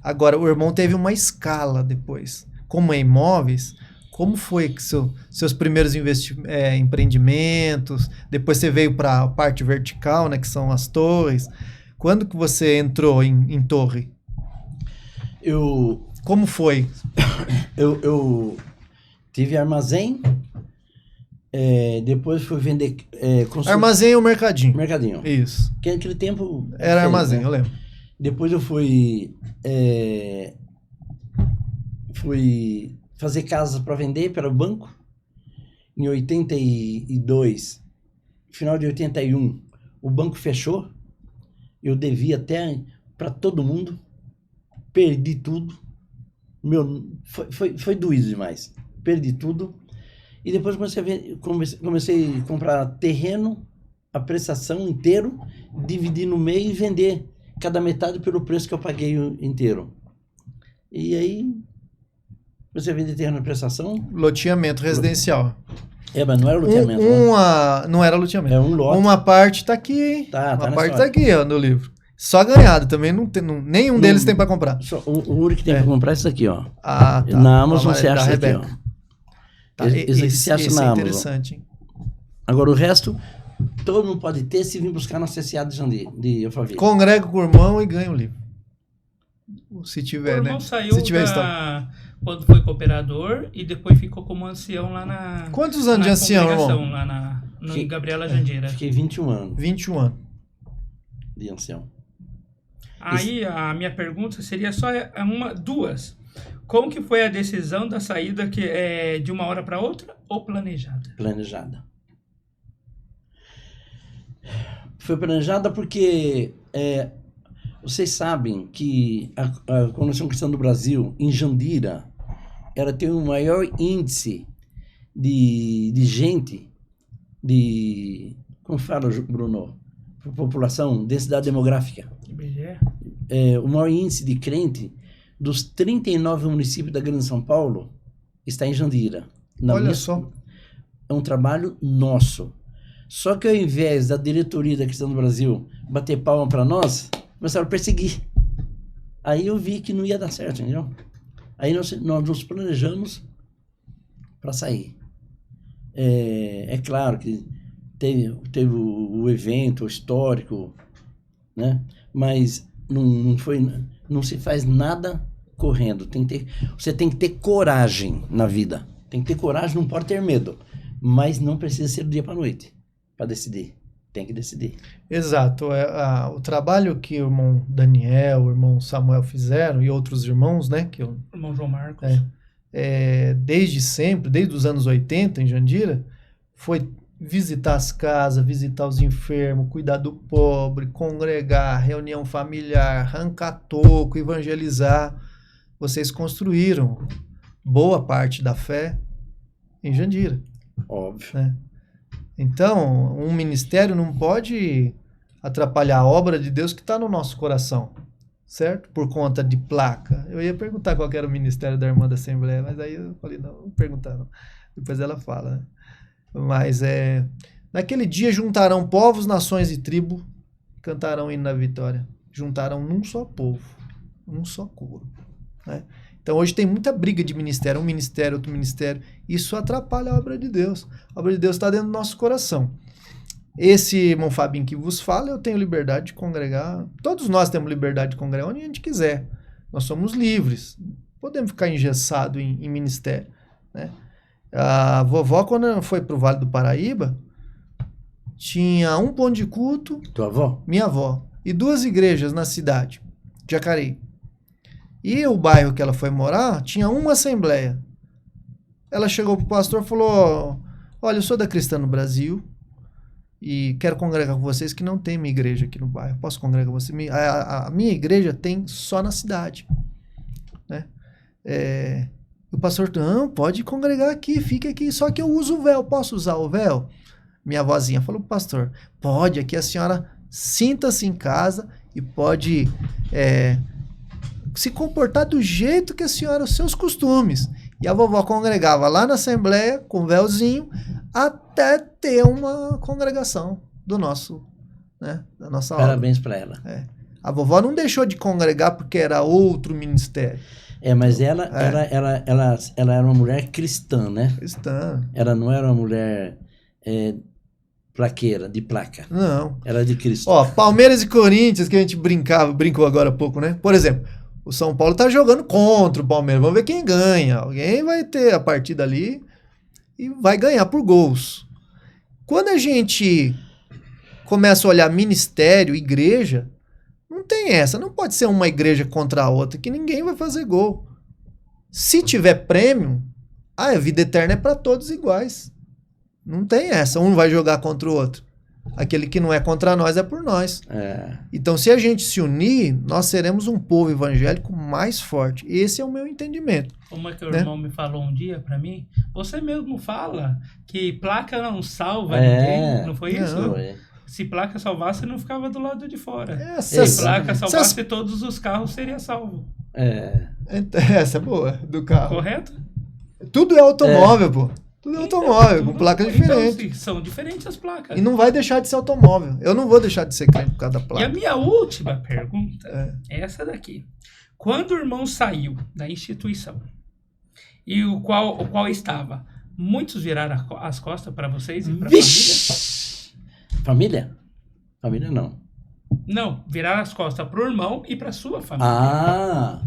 Agora, o irmão teve uma escala depois. Como é imóveis, como foi que seus primeiros empreendimentos, depois você veio para a parte vertical, né, que são as torres. Quando que você entrou em torre? Como foi? Eu tive armazém, depois fui vender... Armazém ou mercadinho? Mercadinho. Isso. Porque naquele tempo... Era armazém, eu lembro. Depois eu fui fazer casas para vender para o banco. Em 82, final de 81, o banco fechou. Eu devia até para todo mundo. Perdi tudo. Foi doído demais. Perdi tudo. E depois comecei a comprar terreno, a prestação inteiro, dividir no meio e vender cada metade pelo preço que eu paguei inteiro. E aí, você vende terreno na prestação? Loteamento residencial. Mas não era loteamento. Não era loteamento. É um lote. Uma parte tá aqui. Uma parte tá aqui, ó, no livro. Só ganhado também, nenhum deles tem para comprar. O único que tem para comprar é isso aqui, ó. Ah, tá. Na Amazon você acha isso aqui, ó. Tá, esse você acha na Amazon. Interessante, hein? Agora o resto, todo mundo pode ter se vir buscar no CCA de Alphaville. Congrega com o irmão e ganha o livro. Se tiver, o né? irmão saiu Se tiver história. Quando foi cooperador e depois ficou como ancião lá na... Quantos anos de ancião, irmão? Lá em Gabriela Jandira. Fiquei 21 anos. 21 anos. De ancião. Aí a minha pergunta seria só duas. Como que foi a decisão da saída que é de uma hora para outra ou planejada? Planejada. Foi planejada porque vocês sabem que a Convenção Cristã do Brasil, em Jandira, ela tem o maior índice de gente, como fala, Bruno? População, densidade demográfica. IBGE? O maior índice de crente dos 39 municípios da Grande São Paulo está em Jandira. Olha só. É um trabalho nosso. Só que ao invés da diretoria da Cristã do Brasil bater palma para nós, começaram a perseguir. Aí eu vi que não ia dar certo, entendeu? Aí nós nos planejamos para sair. É claro que teve o evento histórico, né? Mas não se faz nada correndo. Você tem que ter coragem na vida. Tem que ter coragem, não pode ter medo. Mas não precisa ser do dia para a noite para decidir. Tem que decidir. Exato. O trabalho que o irmão Daniel, o irmão Samuel fizeram e outros irmãos, né? O irmão João Marcos. Desde sempre, desde os anos 80 em Jandira, foi visitar as casas, visitar os enfermos, cuidar do pobre, congregar, reunião familiar, arrancar toco, evangelizar. Vocês construíram boa parte da fé em Jandira. Óbvio. Né? Então, um ministério não pode atrapalhar a obra de Deus que está no nosso coração, certo? Por conta de placa. Eu ia perguntar qual era o ministério da irmã da Assembleia, mas aí eu falei, não vou perguntar não. Depois ela fala, né? Mas naquele dia juntarão povos, nações e tribo, cantarão hino da vitória. Juntarão num só povo, num só coro. Né? Então hoje tem muita briga de ministério, um ministério, outro ministério. Isso atrapalha a obra de Deus. A obra de Deus está dentro do nosso coração. Esse irmão Fabinho que vos fala, eu tenho liberdade de congregar. Todos nós temos liberdade de congregar onde a gente quiser. Nós somos livres. Podemos ficar engessados em ministério, né? A vovó, quando foi pro Vale do Paraíba, tinha um ponto de culto. Tua avó? Minha avó. E 2 igrejas na cidade, Jacareí. E o bairro que ela foi morar, tinha uma assembleia. Ela chegou pro pastor e falou, olha, eu sou da Cristã no Brasil e quero congregar com vocês que não tem minha igreja aqui no bairro. Posso congregar com vocês? A minha igreja tem só na cidade. Né? O pastor, não, pode congregar aqui, fica aqui, só que eu uso o véu, posso usar o véu? Minha vozinha falou pro pastor, pode, aqui a senhora sinta-se em casa e pode se comportar do jeito que a senhora, os seus costumes. E a vovó congregava lá na assembleia, com véuzinho, até ter uma congregação do nosso, né, da nossa obra. Parabéns para ela. A vovó não deixou de congregar porque era outro ministério. Mas ela era uma mulher cristã, né? Cristã. Ela não era uma mulher plaqueira, de placa. Não. Era de Cristo. Ó, Palmeiras e Corinthians, que a gente brincou agora há pouco, né? Por exemplo, o São Paulo tá jogando contra o Palmeiras. Vamos ver quem ganha. Alguém vai ter a partida ali e vai ganhar por gols. Quando a gente começa a olhar ministério, igreja, não tem essa. Não pode ser uma igreja contra a outra, que ninguém vai fazer gol. Se tiver prêmio, a vida eterna é para todos iguais. Não tem essa. Um vai jogar contra o outro. Aquele que não é contra nós é por nós. Então, se a gente se unir, nós seremos um povo evangélico mais forte. Esse é o meu entendimento. Como é que o irmão me falou um dia pra mim? Você mesmo fala que placa não salva ninguém. Não foi isso? Não. Se placa salvasse, não ficava do lado de fora. Se placa salvasse, todos os carros seriam salvos. Essa é boa, do carro. Correto? Tudo é automóvel, pô. Tudo é automóvel, com placa diferente. Então, são diferentes as placas. E não vai deixar de ser automóvel. Eu não vou deixar de ser crente por causa da E a placa. minha última pergunta é essa daqui. Quando o irmão saiu da instituição, e o qual estava, muitos viraram as costas para vocês e para a família? Família? Família não. Não, viraram as costas para o irmão e para sua família.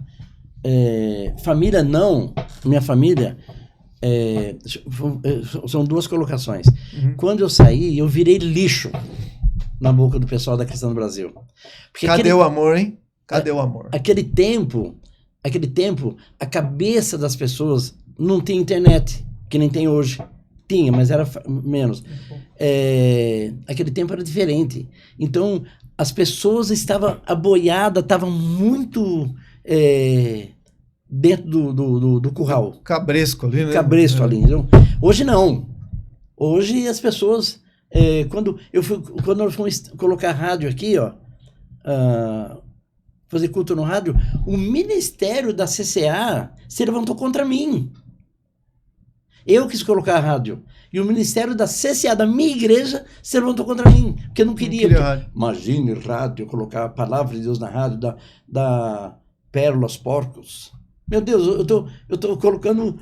Família não. Minha família... são duas colocações. Quando eu saí, eu virei lixo na boca do pessoal da Cristã do Brasil. Porque Cadê o amor, hein? Cadê o amor? Aquele tempo, a cabeça das pessoas não tinha internet, que nem tem hoje. Tinha, mas era menos. Aquele tempo era diferente. Então, as pessoas estavam aboiadas, estavam muito dentro do curral. Cabresco ali, né? Cabresco ali. Então, hoje não. Hoje as pessoas... quando nós fomos colocar rádio aqui, fazer culto no rádio, o ministério da CCA se levantou contra mim. Eu quis colocar a rádio. E o ministério da CCA, da minha igreja, se levantou contra mim. Porque eu não queria. rádio. Imagine rádio, colocar a palavra de Deus na rádio, da pérola aos porcos. Meu Deus, eu tô colocando...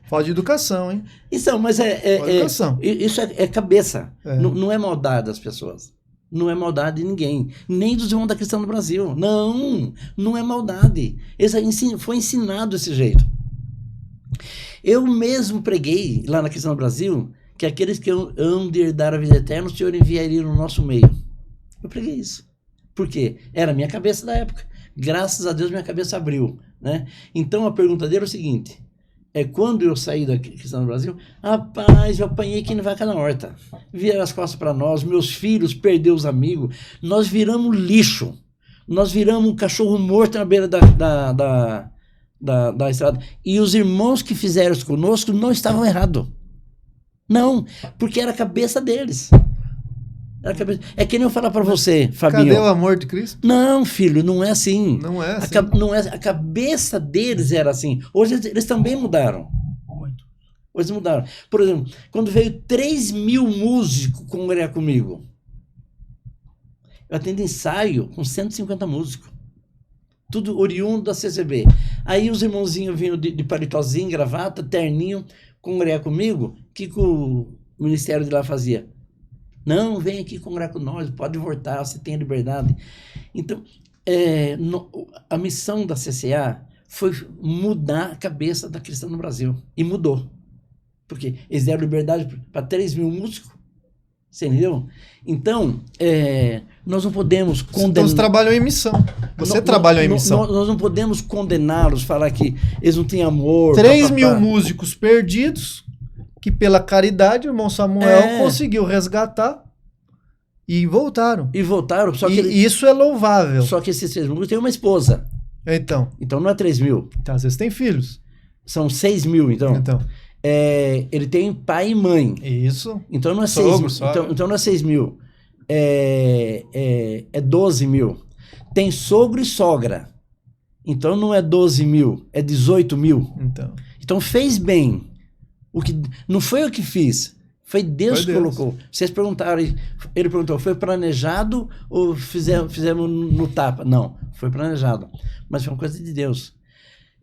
Falta de educação, hein? Isso, mas educação. Isso é cabeça. Não é maldade das pessoas. Não é maldade de ninguém. Nem dos irmãos da Cristã do Brasil. Não é maldade. Foi ensinado desse jeito. Eu mesmo preguei lá na Cristã do Brasil que aqueles que hão de herdar a vida eterna, o Senhor enviaria no nosso meio. Eu preguei isso. Por quê? Era a minha cabeça da época. Graças a Deus minha cabeça abriu, né? Então a pergunta dele é o seguinte: quando eu saí da Cristã do Brasil, rapaz, eu apanhei que nem vaca na horta. Viraram as costas para nós, meus filhos perderam os amigos, nós viramos lixo. Nós viramos um cachorro morto na beira da estrada. E os irmãos que fizeram isso conosco não estavam errados. Não, porque era a cabeça deles. É que nem eu falar para você, Fabinho. Cadê o amor de Cristo? Não, filho, não é assim. Não é assim. A cabeça deles era assim. Hoje eles também mudaram. Muito. Hoje mudaram. Por exemplo, quando veio 3.000 músicos congregar comigo, eu atendo ensaio com 150 músicos. Tudo oriundo da CCB. Aí os irmãozinhos vinham de palitozinho, gravata, terninho, congregar comigo. O que o ministério de lá fazia? Não, vem aqui congregar com nós, pode voltar, você tem a liberdade. Então, a missão da CCA foi mudar a cabeça da Cristã no Brasil. E mudou. Porque eles deram liberdade para 3.000 músicos. Você entendeu? Então, nós não podemos condenar... Então você trabalhou em missão. Você trabalhou em missão. Nós não podemos condená-los, falar que eles não têm amor. 3.000 músicos perdidos, que pela caridade o irmão Samuel conseguiu resgatar e voltaram. Só que isso é louvável. Só que esses 3.000 têm uma esposa. Então não é 3.000. às vezes tem filhos. São 6 mil, então. Ele tem pai e mãe. Isso. Então não é Sogro, 6 mil. Então não é 6 mil. É 12 mil. Tem sogro e sogra. Então não é 12 mil, é 18 mil. Então fez bem. Não foi eu que fiz. Foi Deus que colocou. Vocês perguntaram, ele perguntou, foi planejado ou fizemos no tapa? Não, foi planejado. Mas foi uma coisa de Deus.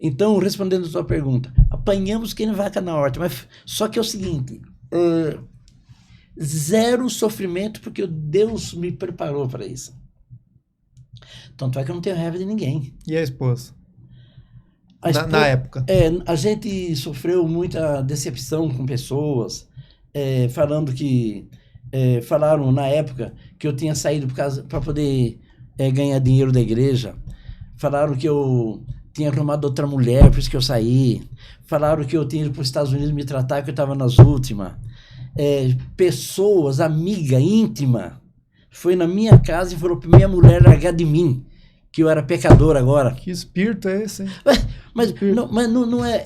Então, respondendo a sua pergunta, apanhamos quem vaca na horta. Mas só que é o seguinte, zero sofrimento, porque Deus me preparou para isso. Tanto é que eu não tenho raiva de ninguém. E a esposa? Na época? A gente sofreu muita decepção com pessoas, falando que... falaram na época que eu tinha saído para poder ganhar dinheiro da igreja. Falaram que eu tinha arrumado outra mulher, por isso que eu saí. Falaram que eu tinha ido para os Estados Unidos me tratar, que eu estava nas últimas. Pessoas, amiga, íntima, foi na minha casa e falou para minha mulher largar de mim, que eu era pecador agora. Que espírito é esse, hein? Mas não é,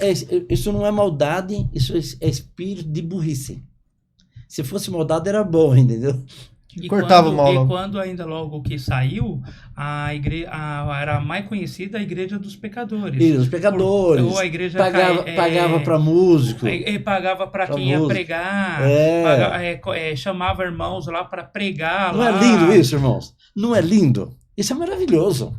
isso não é maldade, isso é espírito de burrice. Se fosse maldade era bom, entendeu? E cortava o mal logo. E quando ainda logo que saiu, a igreja era mais conhecida a igreja dos pecadores. Isso, os pecadores. Ou a igreja pagava para músico. Pagava para quem ia pregar. Chamava irmãos lá para pregar. Não é lindo isso, irmãos? Não é lindo? Isso é maravilhoso.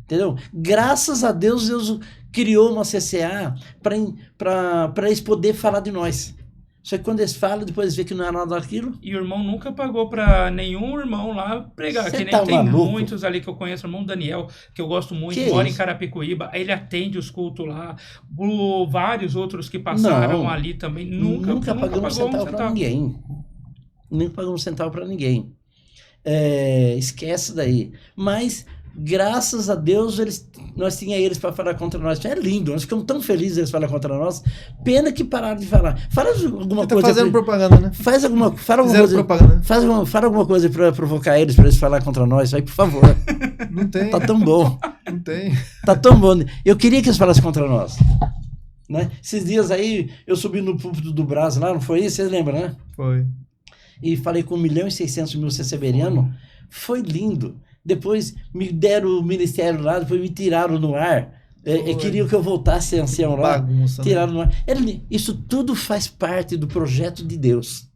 Entendeu? Graças a Deus, Deus criou uma CCA para eles poderem falar de nós. Só que quando eles falam, depois eles vê que não é nada daquilo. E o irmão nunca pagou pra nenhum irmão lá pregar. Cê que nem tá tem maluco? muitos ali que eu conheço. O irmão Daniel, que eu gosto muito, Que mora isso? em Carapicuíba. Ele atende os cultos lá. Vários outros que passaram ali também. Nunca pagamos um centavo pra ninguém. Nunca pagamos um centavo pra ninguém. Esquece daí. Mas... graças a Deus, nós tínhamos eles para falar contra nós. É lindo, nós ficamos tão felizes eles falar contra nós. Pena que pararam de falar. Fala alguma coisa. Fazendo propaganda, né? Fala alguma coisa para provocar eles, para eles falar contra nós. Aí, por favor. Não tem. Tá tão bom. Não tem. Tá tão bom. Eu queria que eles falassem contra nós. Né? Esses dias aí, eu subi no púlpito do Brás lá, não foi isso? Vocês lembram, né? Foi. E falei com 1.600.000 CCBerianos. Foi lindo. Depois me deram o ministério lá, depois me tiraram no ar. Queriam que eu voltasse a ser ancião lá. Bagunça, tiraram no ar. Isso tudo faz parte do projeto de Deus.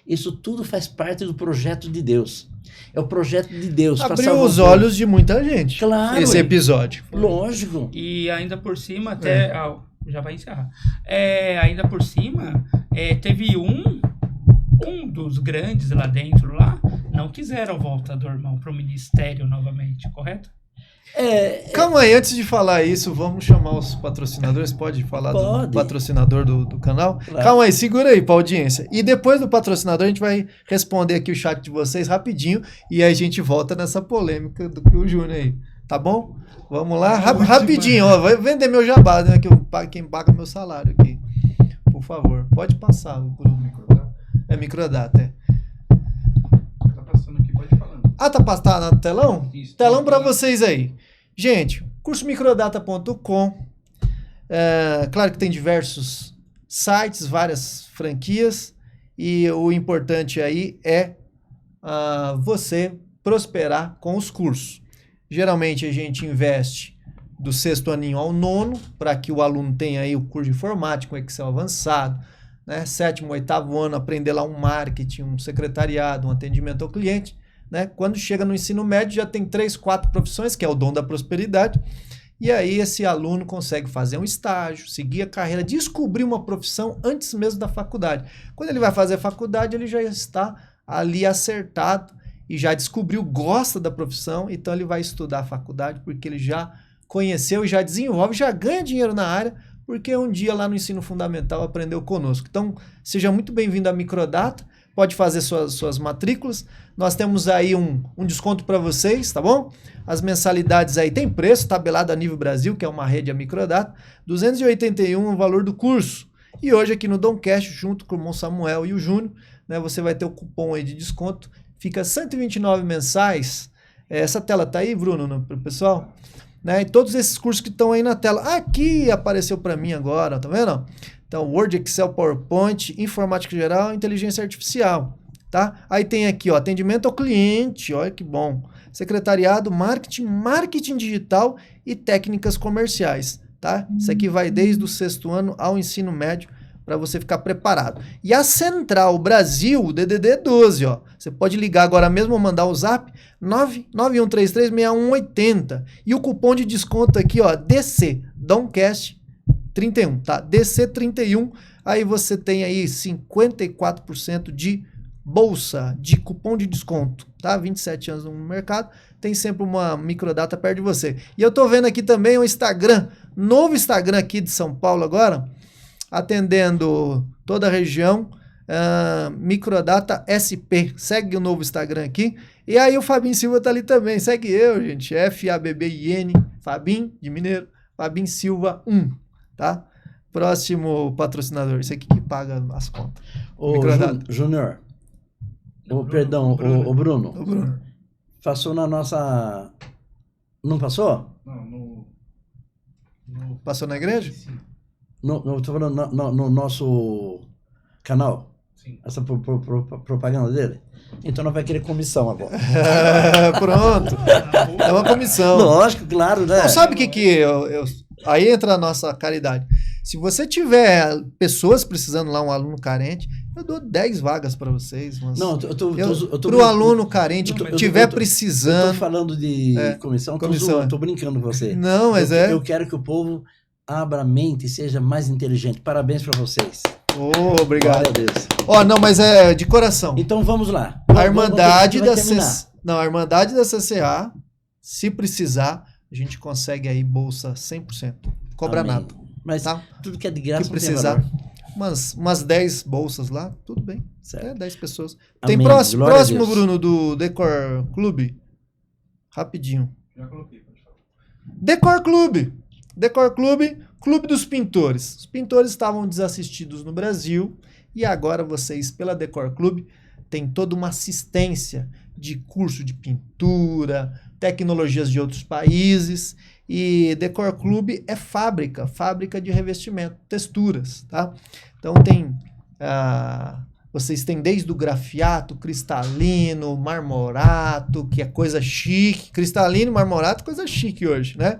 Isso tudo faz parte do projeto de Deus. É o projeto de Deus. Abriu os olhos de muita gente. Claro. Esse episódio. Lógico. E ainda por cima, até... já vai encerrar. Ainda por cima, teve um dos grandes lá dentro, não quiseram a volta do irmão para o ministério novamente, correto? Calma aí, antes de falar isso, vamos chamar os patrocinadores. Pode falar do patrocinador do canal? Claro. Calma aí, segura aí pra audiência. E depois do patrocinador, a gente vai responder aqui o chat de vocês rapidinho e aí a gente volta nessa polêmica do que o Júnior aí. Tá bom? Vamos lá, rapidinho. Ó, vai vender meu jabá, né? Quem paga meu salário aqui. Por favor, pode passar por um microdata. Microdata, Tá passando aqui, pode falar. Tá no telão? Isso, telão para vocês aí. Gente, cursomicrodata.com. Claro que tem diversos sites, várias franquias. E o importante aí é você prosperar com os cursos. Geralmente a gente investe do 6º aninho ao 9º, para que o aluno tenha aí o curso de informática, um Excel avançado, né? 7º, 8º ano, aprender lá um marketing, um secretariado, um atendimento ao cliente, né? Quando chega no ensino médio já tem 3, 4 profissões, que é o dom da prosperidade, e aí esse aluno consegue fazer um estágio, seguir a carreira, descobrir uma profissão antes mesmo da faculdade. Quando ele vai fazer a faculdade, ele já está ali acertado e já descobriu, gosta da profissão, então ele vai estudar a faculdade porque ele já conheceu e já desenvolve, já ganha dinheiro na área, porque um dia lá no ensino fundamental aprendeu conosco. Então, seja muito bem-vindo à Microdata, pode fazer suas matrículas, nós temos aí um desconto para vocês, tá bom? As mensalidades aí tem preço, tabelado a nível Brasil, que é uma rede a Microdata, R$281 o valor do curso. E hoje aqui no Domcast, junto com o irmão Samuel e o Júnior, né, você vai ter o cupom aí de desconto, fica R$129 mensais. Essa tela tá aí, Bruno, pro pessoal? né? E todos esses cursos que estão aí na tela. Aqui apareceu para mim agora, tá vendo? Então, Word, Excel, PowerPoint, Informática Geral, Inteligência Artificial, tá? Aí tem aqui, ó, atendimento ao cliente, olha que bom. Secretariado, marketing digital e técnicas comerciais, tá? Isso aqui vai desde o 6º ano ao ensino médio para você ficar preparado. E a Central Brasil, o DDD 12, ó. Você pode ligar agora mesmo ou mandar o zap 991336180. E o cupom de desconto aqui, ó, DC, Domcast 31, tá? DC 31, aí você tem aí 54% de bolsa, de cupom de desconto, tá? 27 anos no mercado, tem sempre uma microdata perto de você. E eu tô vendo aqui também o Instagram, novo Instagram aqui de São Paulo agora, atendendo toda a região, Microdata SP. Segue o novo Instagram aqui. E aí o Fabinho Silva tá ali também. Segue eu, gente. FABBIN, Fabinho de Mineiro, Fabinho Silva 1, tá? Próximo patrocinador. Isso aqui que paga as contas. Ô, Júnior. Perdão, o Bruno. O Bruno. Passou na nossa... Não passou? Não, Passou na igreja? Sim. Tô falando no nosso canal. Sim. Essa propaganda dele. Então não vai querer comissão agora. Pronto. É uma comissão. Lógico, claro, né? Não, sabe o que aí entra a nossa caridade. Se você tiver pessoas precisando lá, um aluno carente, eu dou 10 vagas para vocês. Mas Não, eu tô pro aluno carente que tiver eu tô precisando. falando de comissão, tô brincando com você. Não, mas eu quero que o povo abra a mente e seja mais inteligente. Parabéns para vocês. Obrigado. Glória a Deus. Ó, não, mas é de coração. Então vamos lá. A Irmandade da CCA. a Irmandade da CCA, se precisar, a gente consegue aí bolsa 100%. Cobra Amém. nada. Mas tá? tudo que é de graça Que não tem precisar. valor. Umas 10 bolsas lá, tudo bem. Certo. 10 pessoas. Amém. Tem próximo, Glória a Deus. Bruno, do Decor Clube? Rapidinho. Já coloquei, pode falar. Decor Clube. Decor Clube, Clube dos Pintores. Os pintores estavam desassistidos no Brasil e agora vocês, pela Decor Clube, têm toda uma assistência de curso de pintura, tecnologias de outros países. E Decor Clube é fábrica de revestimento, texturas, tá? Então vocês têm desde o grafiato, cristalino, marmorato, que é coisa chique. Cristalino, marmorato, coisa chique hoje, né?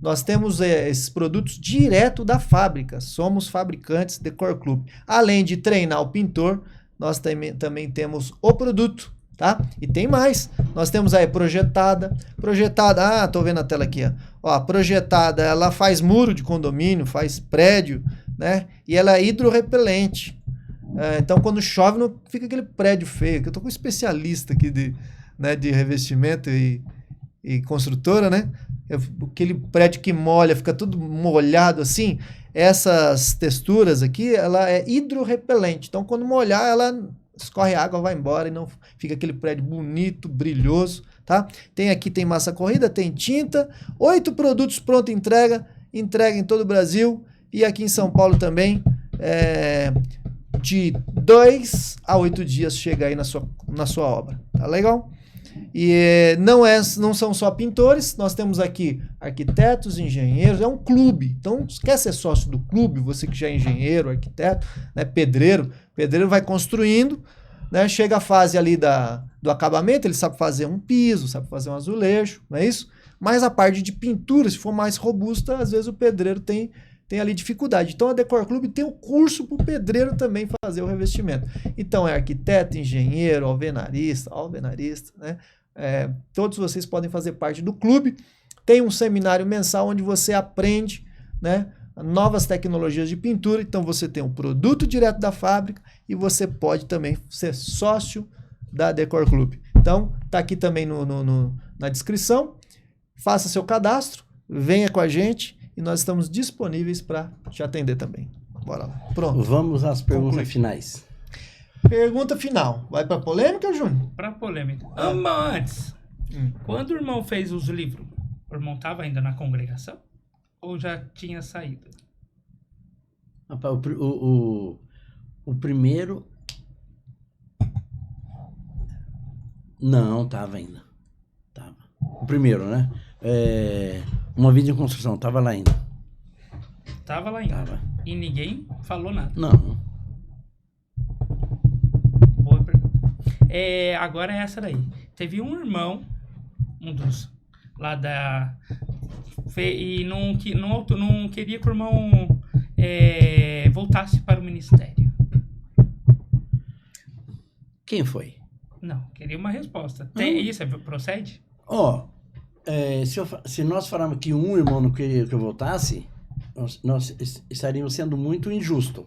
Nós temos esses produtos direto da fábrica. Somos fabricantes Decor Clube. Além de treinar o pintor, nós também temos o produto, tá? E tem mais. Nós temos aí Projetada. Projetada, tô vendo a tela aqui, ó. A Projetada, ela faz muro de condomínio, faz prédio, né? E ela é hidrorrepelente. Então, quando chove, não fica aquele prédio feio. Que eu tô com um especialista aqui de revestimento e construtora, né? Aquele prédio que molha, fica tudo molhado assim. Essas texturas aqui, ela é hidrorrepelente. Então, quando molhar, ela escorre água, vai embora e não fica aquele prédio bonito, brilhoso, tá? Tem massa corrida, tem tinta, 8 produtos pronto entrega em todo o Brasil e aqui em São Paulo também. De 2 a 8 dias chega aí na sua obra, tá legal? E não são só pintores, nós temos aqui arquitetos, engenheiros, é um clube. Então, se quer ser sócio do clube, você que já é engenheiro, arquiteto, né, pedreiro vai construindo, né, chega a fase ali do acabamento, ele sabe fazer um piso, sabe fazer um azulejo, não é isso? Mas a parte de pintura, se for mais robusta, às vezes o pedreiro tem ali dificuldade. Então, a Decor Clube tem um curso para o pedreiro também fazer o revestimento. Então, é arquiteto, engenheiro, alvenarista, né? Todos vocês podem fazer parte do clube. Tem um seminário mensal onde você aprende, né, novas tecnologias de pintura. Então, você tem um produto direto da fábrica e você pode também ser sócio da Decor Clube. Então, tá aqui também na descrição. Faça seu cadastro, venha com a gente. E nós estamos disponíveis para te atender também. Bora lá. Pronto. Vamos às perguntas finais. Pergunta final. Vai para polêmica, Júnior? Para polêmica. Antes, quando o irmão fez os livros, o irmão estava ainda na congregação? Ou já tinha saído? Rapaz, o primeiro... Não, estava ainda. Tava. O primeiro, né? uma vida em construção. Tava lá ainda. Tava lá ainda. Tava. E ninguém falou nada. Não. Boa pergunta. Agora é essa daí. Teve um irmão, um dos lá da... E não queria que o irmão voltasse para o ministério. Quem foi? Não, queria uma resposta. Isso procede? Se nós falarmos que um irmão não queria que eu voltasse, nós estaríamos sendo muito injusto.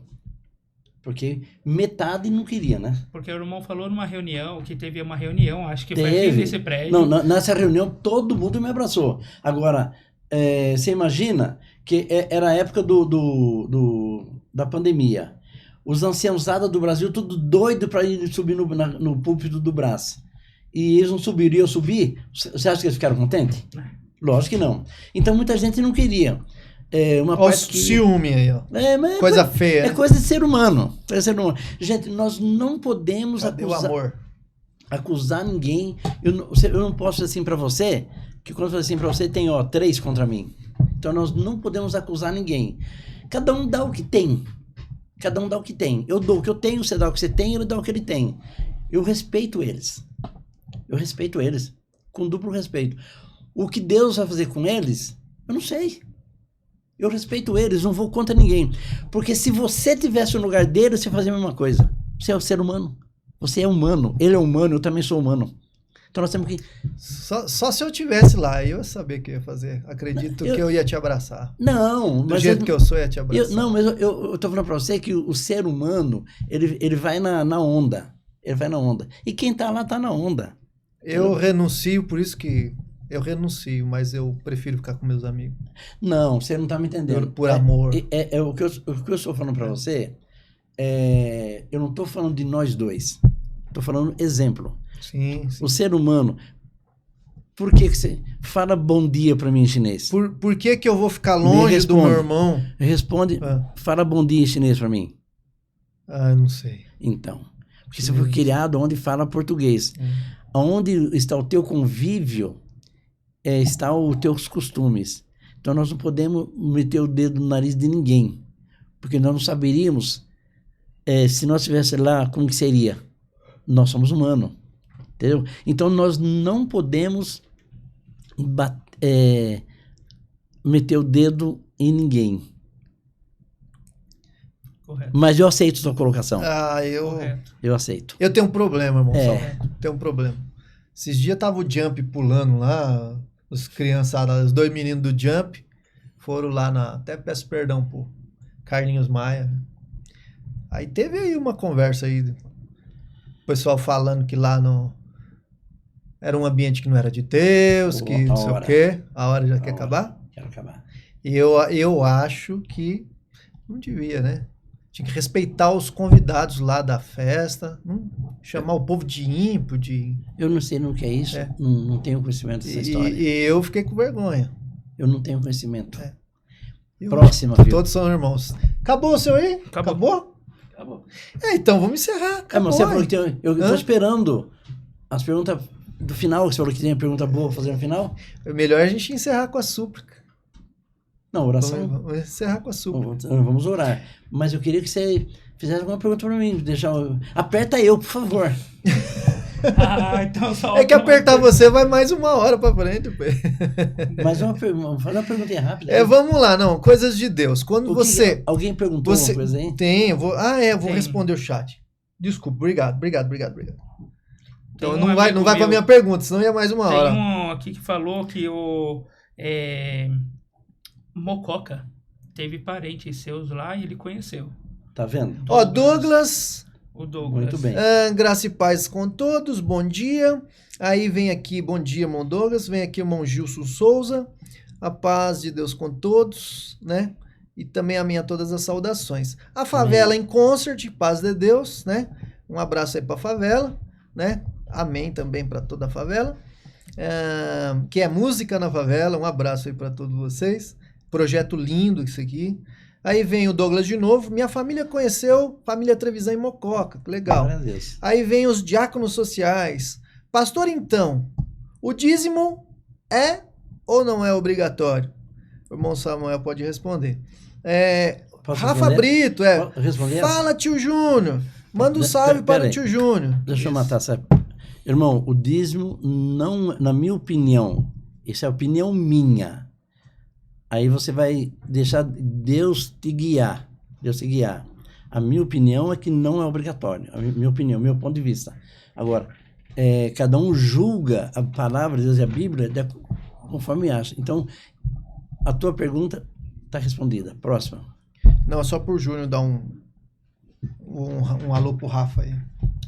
Porque metade não queria, né? Porque o irmão falou numa reunião, que teve uma reunião, acho que foi aqui nesse prédio. Não, nessa reunião todo mundo me abraçou. Agora, você imagina que era a época da pandemia. Os anciãozadas do Brasil, tudo doido para ir subir no púlpito do Brás. E eles não subiram. E eu subi. Você acha que eles ficaram contentes? Lógico que não. Então, muita gente não queria. Olha o ciúme aí, ó. Coisa feia. É coisa de ser humano. Gente, nós não podemos acusar ninguém. Eu não posso dizer assim para você, que quando eu falo assim para você, tem 3 contra mim. Então, nós não podemos acusar ninguém. Cada um dá o que tem. Cada um dá o que tem. Eu dou o que eu tenho, você dá o que você tem, ele dá o que ele tem. Eu respeito eles. Com duplo respeito. O que Deus vai fazer com eles, eu não sei. Eu respeito eles, não vou contra ninguém. Porque se você tivesse no lugar deles, você fazia a mesma coisa. Você é um ser humano. Você é humano. Ele é humano, eu também sou humano. Então nós temos que... Só se eu tivesse lá, eu ia saber o que eu ia fazer. Acredito que eu ia te abraçar. Não, do jeito que eu sou, eu ia te abraçar. Mas eu tô falando pra você que o ser humano, ele vai na onda. Ele vai na onda. E quem tá lá, tá na onda. Eu renuncio, por isso que... Eu renuncio, mas eu prefiro ficar com meus amigos. Não, você não tá me entendendo. Por amor. O que eu estou falando pra você, eu não tô falando de nós dois. Tô falando exemplo. Sim. O ser humano, por que você fala bom dia pra mim em chinês? Por que eu vou ficar longe do meu irmão? Responde, fala bom dia em chinês pra mim. Não sei. Então, porque você foi criado onde fala português. Onde está o teu convívio, está os teus costumes. Então nós não podemos meter o dedo no nariz de ninguém, porque nós não saberíamos se nós estivéssemos lá, como que seria. Nós somos humanos. Entendeu? Então nós não podemos meter o dedo em ninguém. Correto. Mas eu aceito sua colocação. Eu aceito. Eu tenho um problema, irmão. Tenho um problema. Esses dias tava o Jump pulando lá, os criançadas, os 2 meninos do Jump foram lá até peço perdão pro Carlinhos Maia. Aí teve aí uma conversa aí, o pessoal falando que lá era um ambiente que não era de Deus, que não sei o quê. A hora já quer acabar? Quero acabar. E eu acho que não devia, né? Tinha que respeitar os convidados lá da festa, não chamar o povo de ímpio, Eu não sei no que é isso, não tenho conhecimento dessa história. E eu fiquei com vergonha. Eu não tenho conhecimento. Próxima, viu? Todos são irmãos. Acabou o seu aí? Acabou? Então vamos encerrar. Acabou, mas você falou que eu tô esperando as perguntas do final, você falou que tem uma pergunta boa pra fazer no final. É melhor a gente encerrar com a súplica. Não, oração. Vamos encerrar com a súplica. Vamos orar. Mas eu queria que você fizesse alguma pergunta pra mim. Aperta eu, por favor. Então só. É que apertar você vai mais 1 hora pra frente. Mas faz uma perguntinha rápida. Vamos lá, não. Coisas de Deus. Quando você... Alguém perguntou alguma coisa aí? Tem, eu vou... vou responder o chat. Desculpa, obrigado. Então não vai pra minha pergunta, senão ia mais 1 hora. Tem um aqui que falou que o Mococa teve parentes seus lá e ele conheceu. Tá vendo? Ó, Douglas. O Douglas. Muito bem. Graça e paz com todos, bom dia. Aí vem aqui, bom dia, irmão Douglas. Vem aqui o irmão Gilson Souza. A paz de Deus com todos, né? E também a minha todas as saudações. A favela em concert, paz de Deus, né? Um abraço aí pra favela, né? Amém também para toda a favela. Que é música na favela, um abraço aí para todos vocês. Projeto lindo isso aqui. Aí vem o Douglas de novo. Minha família conheceu família Trevisan em Mococa, que legal. Aí vem os diáconos sociais. Pastor, então, o dízimo é ou não é obrigatório? O irmão Samuel pode responder. Posso Rafa responder? Brito, Posso responder essa? fala, tio Júnior. Manda um salve para o tio Júnior. Deixa eu matar essa... Irmão, o dízimo não, na minha opinião, isso é a opinião minha. Aí você vai deixar Deus te guiar. A minha opinião é que não é obrigatório. A minha opinião, meu ponto de vista. Agora, cada um julga a palavra de Deus e a Bíblia conforme acha. Então, a tua pergunta está respondida. Próxima. Não, é só pro Júnior dar um alô pro Rafa aí.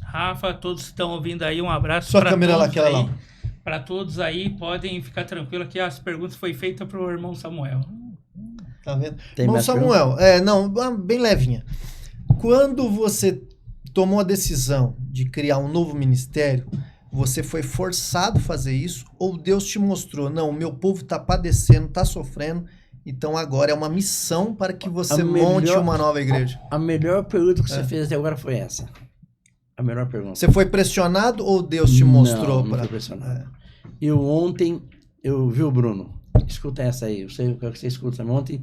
Rafa, todos que estão ouvindo aí, um abraço Sua para câmera lá, todos aquela aí. lá. Para todos aí, podem ficar tranquilos que as perguntas foi feitas para o irmão Samuel. Tá vendo? Tem Irmão mais Samuel, bem levinha. Quando você tomou a decisão de criar um novo ministério, você foi forçado a fazer isso ou Deus te mostrou, não, o meu povo está padecendo, está sofrendo, então agora é uma missão para que você monte uma nova igreja? A melhor pergunta que você fez até agora foi essa. A melhor pergunta. Você foi pressionado ou Deus te mostrou? Não fui pressionado. Eu vi o Bruno, escuta essa aí, eu sei o que você escuta. Ontem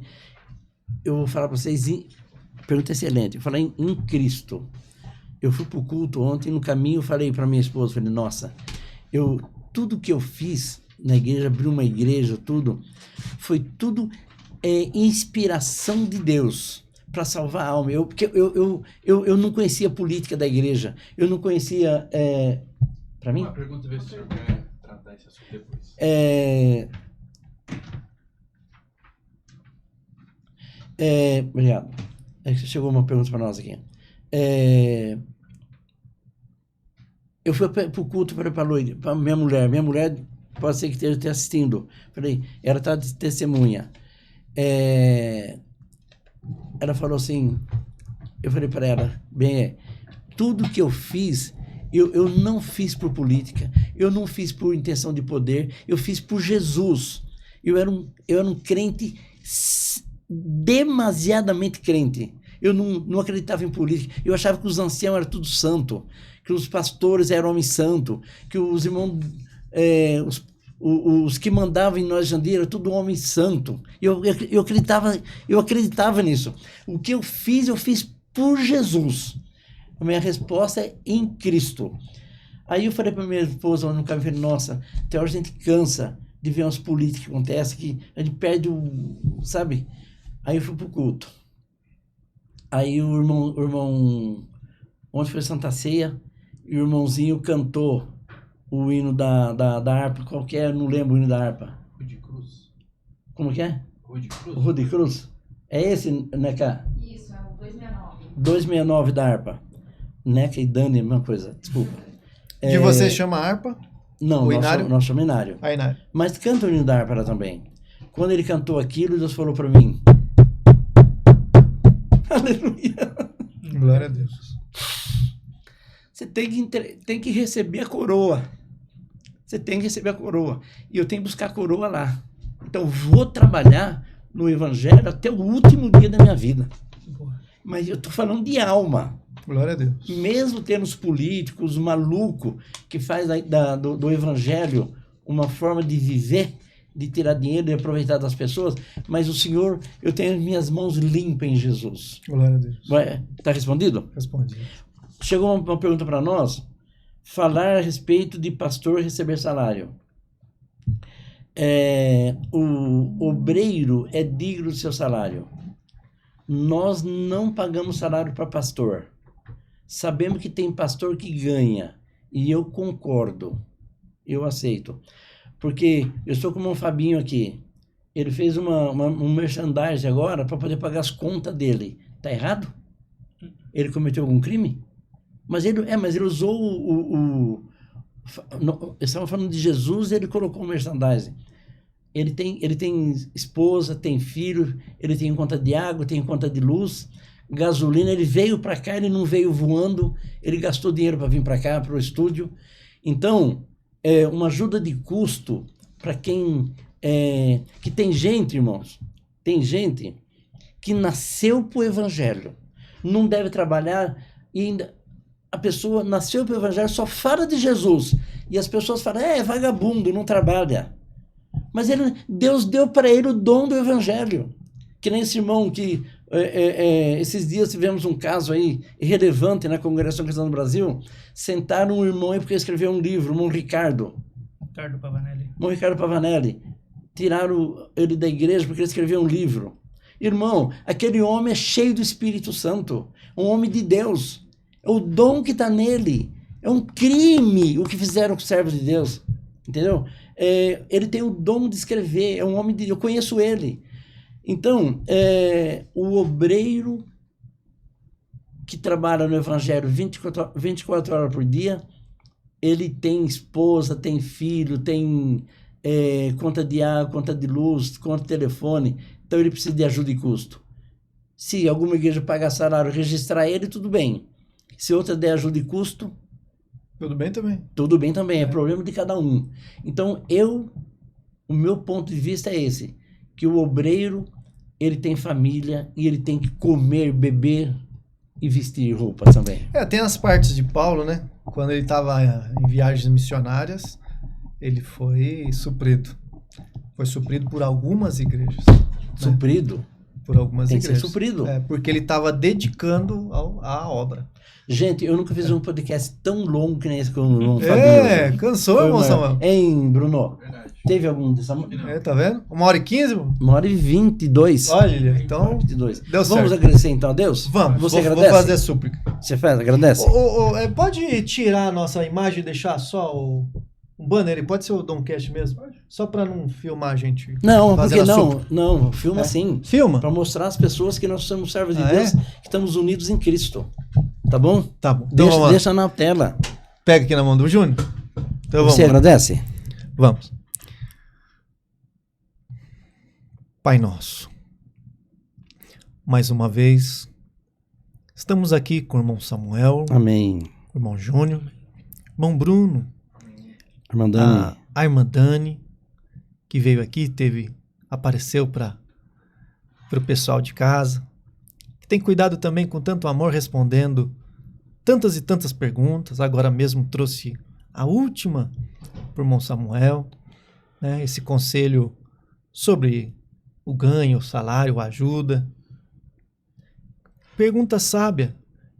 eu vou falar para vocês, pergunta excelente, eu falei em Cristo. Eu fui pro culto ontem, no caminho eu falei para minha esposa, falei, nossa, tudo que eu fiz na igreja, abri uma igreja, foi tudo inspiração de Deus para salvar a alma. Porque eu não conhecia a política da igreja, eu não conhecia... Para mim? Uma pergunta, ver se o senhor quer tratar esse assunto depois. Obrigado. Chegou uma pergunta para nós aqui. Eu fui para o culto para minha mulher. Minha mulher pode ser que esteja assistindo. Falei, ela está de testemunha. Ela falou assim, eu falei para ela, tudo que eu fiz, eu não fiz por política, eu não fiz por intenção de poder, eu fiz por Jesus. Eu era um crente, demasiadamente crente. Eu não acreditava em política. Eu achava que os anciãos eram tudo santo, que os pastores eram homens santos, que os irmãos, os que mandavam em nós, Jandira, eram tudo homem santo. Eu acreditava nisso. O que eu fiz por Jesus. A minha resposta é em Cristo. Aí eu falei para minha esposa no caminho, falei, nossa, até hoje a gente cansa de ver umas políticas que acontecem, que a gente perde sabe? Aí eu fui pro culto. Aí o irmão, ontem foi Santa Ceia, e o irmãozinho cantou o hino da harpa, qual que é? Não lembro o hino da harpa. Rude Cruz. Como que é? Rude Cruz. Rude Cruz? É esse, Neca? Isso, é o 269. 269 da harpa. Neca e Dani, a mesma coisa, desculpa. De você chama harpa? Não, O Inário? nosso Inário. A Inário. Mas canta o hino da harpa também. Quando ele cantou aquilo, Deus falou para mim, aleluia. Glória a Deus. Você tem que receber a coroa. Você tem que receber a coroa. E eu tenho que buscar a coroa lá. Então, vou trabalhar no Evangelho até o último dia da minha vida. Mas eu estou falando de alma. Glória a Deus. Mesmo tendo os políticos, maluco, que faz do Evangelho uma forma de viver, de tirar dinheiro e aproveitar das pessoas, mas o Senhor, eu tenho as minhas mãos limpas em Jesus. Glória a Deus. Está respondido? Respondi. Chegou uma pergunta para nós, falar a respeito de pastor receber salário. O obreiro é digno do seu salário. Nós não pagamos salário para pastor. Sabemos que tem pastor que ganha, e eu concordo, eu aceito. Porque eu estou com o Fabinho aqui, ele fez um merchandising agora para poder pagar as contas dele. Está errado? Ele cometeu algum crime? Mas ele usou estamos falando de Jesus, ele colocou o merchandising. Ele tem esposa, tem filho, ele tem conta de água, tem conta de luz, gasolina. Ele veio para cá, ele não veio voando, ele gastou dinheiro para vir para cá, para o estúdio. Então, uma ajuda de custo para quem... que tem gente, irmãos, tem gente que nasceu para o Evangelho, não deve trabalhar e ainda... A pessoa nasceu para o Evangelho, só fala de Jesus. E as pessoas falam, é vagabundo, não trabalha. Mas Deus deu para ele o dom do evangelho. Que nem esse irmão que... esses dias tivemos um caso aí irrelevante na Congregação Cristã do Brasil. Sentaram um irmão aí porque escreveu um livro, o irmão Ricardo Pavanelli. Tiraram ele da igreja porque ele escreveu um livro. Irmão, aquele homem é cheio do Espírito Santo, um homem de Deus. O dom que está nele é um crime o que fizeram com os servos de Deus, entendeu? Ele tem o dom de escrever, é um homem de... Eu conheço ele. Então, o obreiro que trabalha no Evangelho 24 horas por dia, ele tem esposa, tem filho, tem conta de água, conta de luz, conta de telefone, então ele precisa de ajuda e custo. Se alguma igreja pagar salário, registrar ele, tudo bem. Se outra der ajuda e custo... Tudo bem também. Tudo bem também, é problema de cada um. Então, o meu ponto de vista é esse, que o obreiro, ele tem família e ele tem que comer, beber e vestir roupa também. Tem as partes de Paulo, né? Quando ele estava em viagens missionárias, ele foi suprido. Foi suprido por algumas igrejas. Suprido? Por algumas tem igrejas. Tem que ser suprido. Porque ele estava dedicando à obra. Gente, eu nunca fiz um podcast tão longo que nem esse com o Fabinho. Cansou, irmão Samuel? Hein, Bruno? Verdade. Teve algum dessa... Tá vendo? 1h15, mano? 1h22. Olha, então... 22. Deu certo. Vamos agradecer então a Deus? Vamos. Você agradece? Vou fazer súplica. Você faz? Agradece? Pode tirar a nossa imagem e deixar só o banner? Pode ser o Domcast mesmo? Só pra não filmar a gente. Não, porque não? Não, filma sim. Filma? Pra mostrar às pessoas que nós somos servos de Deus, que estamos unidos em Cristo. Tá bom? Tá bom. Então deixa na tela. Pega aqui na mão do Júnior. Então Você agradece? Vamos. Pai nosso, mais uma vez, estamos aqui com o irmão Samuel. Amém. O irmão Júnior, irmão Bruno, irmã Dani. A irmã Dani, que veio aqui, apareceu para o pessoal de casa, que tem cuidado também com tanto amor, respondendo tantas e tantas perguntas. Agora mesmo trouxe a última para o irmão Samuel, né, esse conselho sobre o ganho, o salário, a ajuda. Pergunta sábia,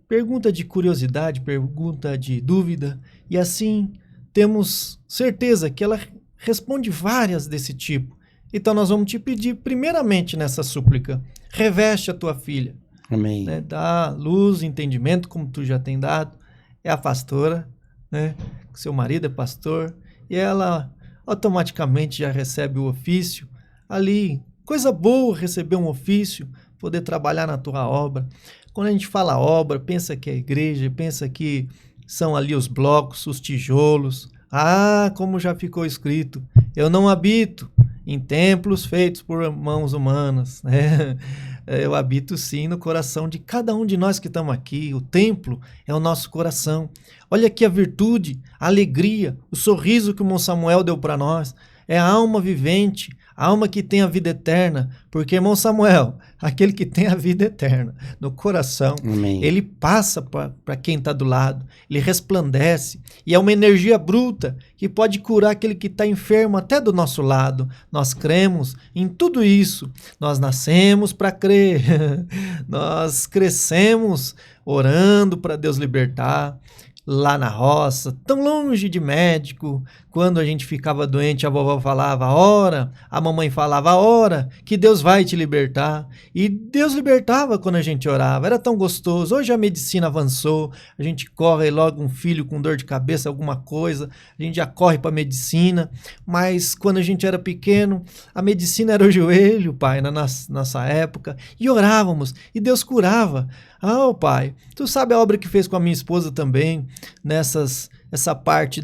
pergunta de curiosidade, pergunta de dúvida, e assim temos certeza que ela responde várias desse tipo. Então nós vamos te pedir, primeiramente nessa súplica, reveste a tua filha. Amém. Né, dá luz, entendimento, como tu já tem dado. É a pastora, né? Seu marido é pastor, e ela automaticamente já recebe o ofício ali. Coisa boa receber um ofício, poder trabalhar na tua obra. Quando a gente fala obra, pensa que é igreja, pensa que são ali os blocos, os tijolos. Como já ficou escrito, eu não habito em templos feitos por mãos humanas, né? Eu habito sim no coração de cada um de nós que estamos aqui. O templo é o nosso coração. Olha aqui a virtude, a alegria, o sorriso que o irmão Samuel deu para nós. É a alma vivente, a alma que tem a vida eterna. Porque, irmão Samuel, aquele que tem a vida eterna no coração, amém, ele passa para quem está do lado, ele resplandece, e é uma energia bruta que pode curar aquele que está enfermo até do nosso lado. Nós cremos em tudo isso, nós nascemos para crer, nós crescemos orando para Deus libertar. Lá na roça, tão longe de médico, quando a gente ficava doente, a vovó falava, ora, a mamãe falava, ora, que Deus vai te libertar. E Deus libertava quando a gente orava, era tão gostoso. Hoje a medicina avançou, a gente corre logo um filho com dor de cabeça, alguma coisa, a gente já corre para a medicina, mas quando a gente era pequeno, a medicina era o joelho, pai, na nossa época, e orávamos, e Deus curava. Pai, tu sabe a obra que fez com a minha esposa também, essa parte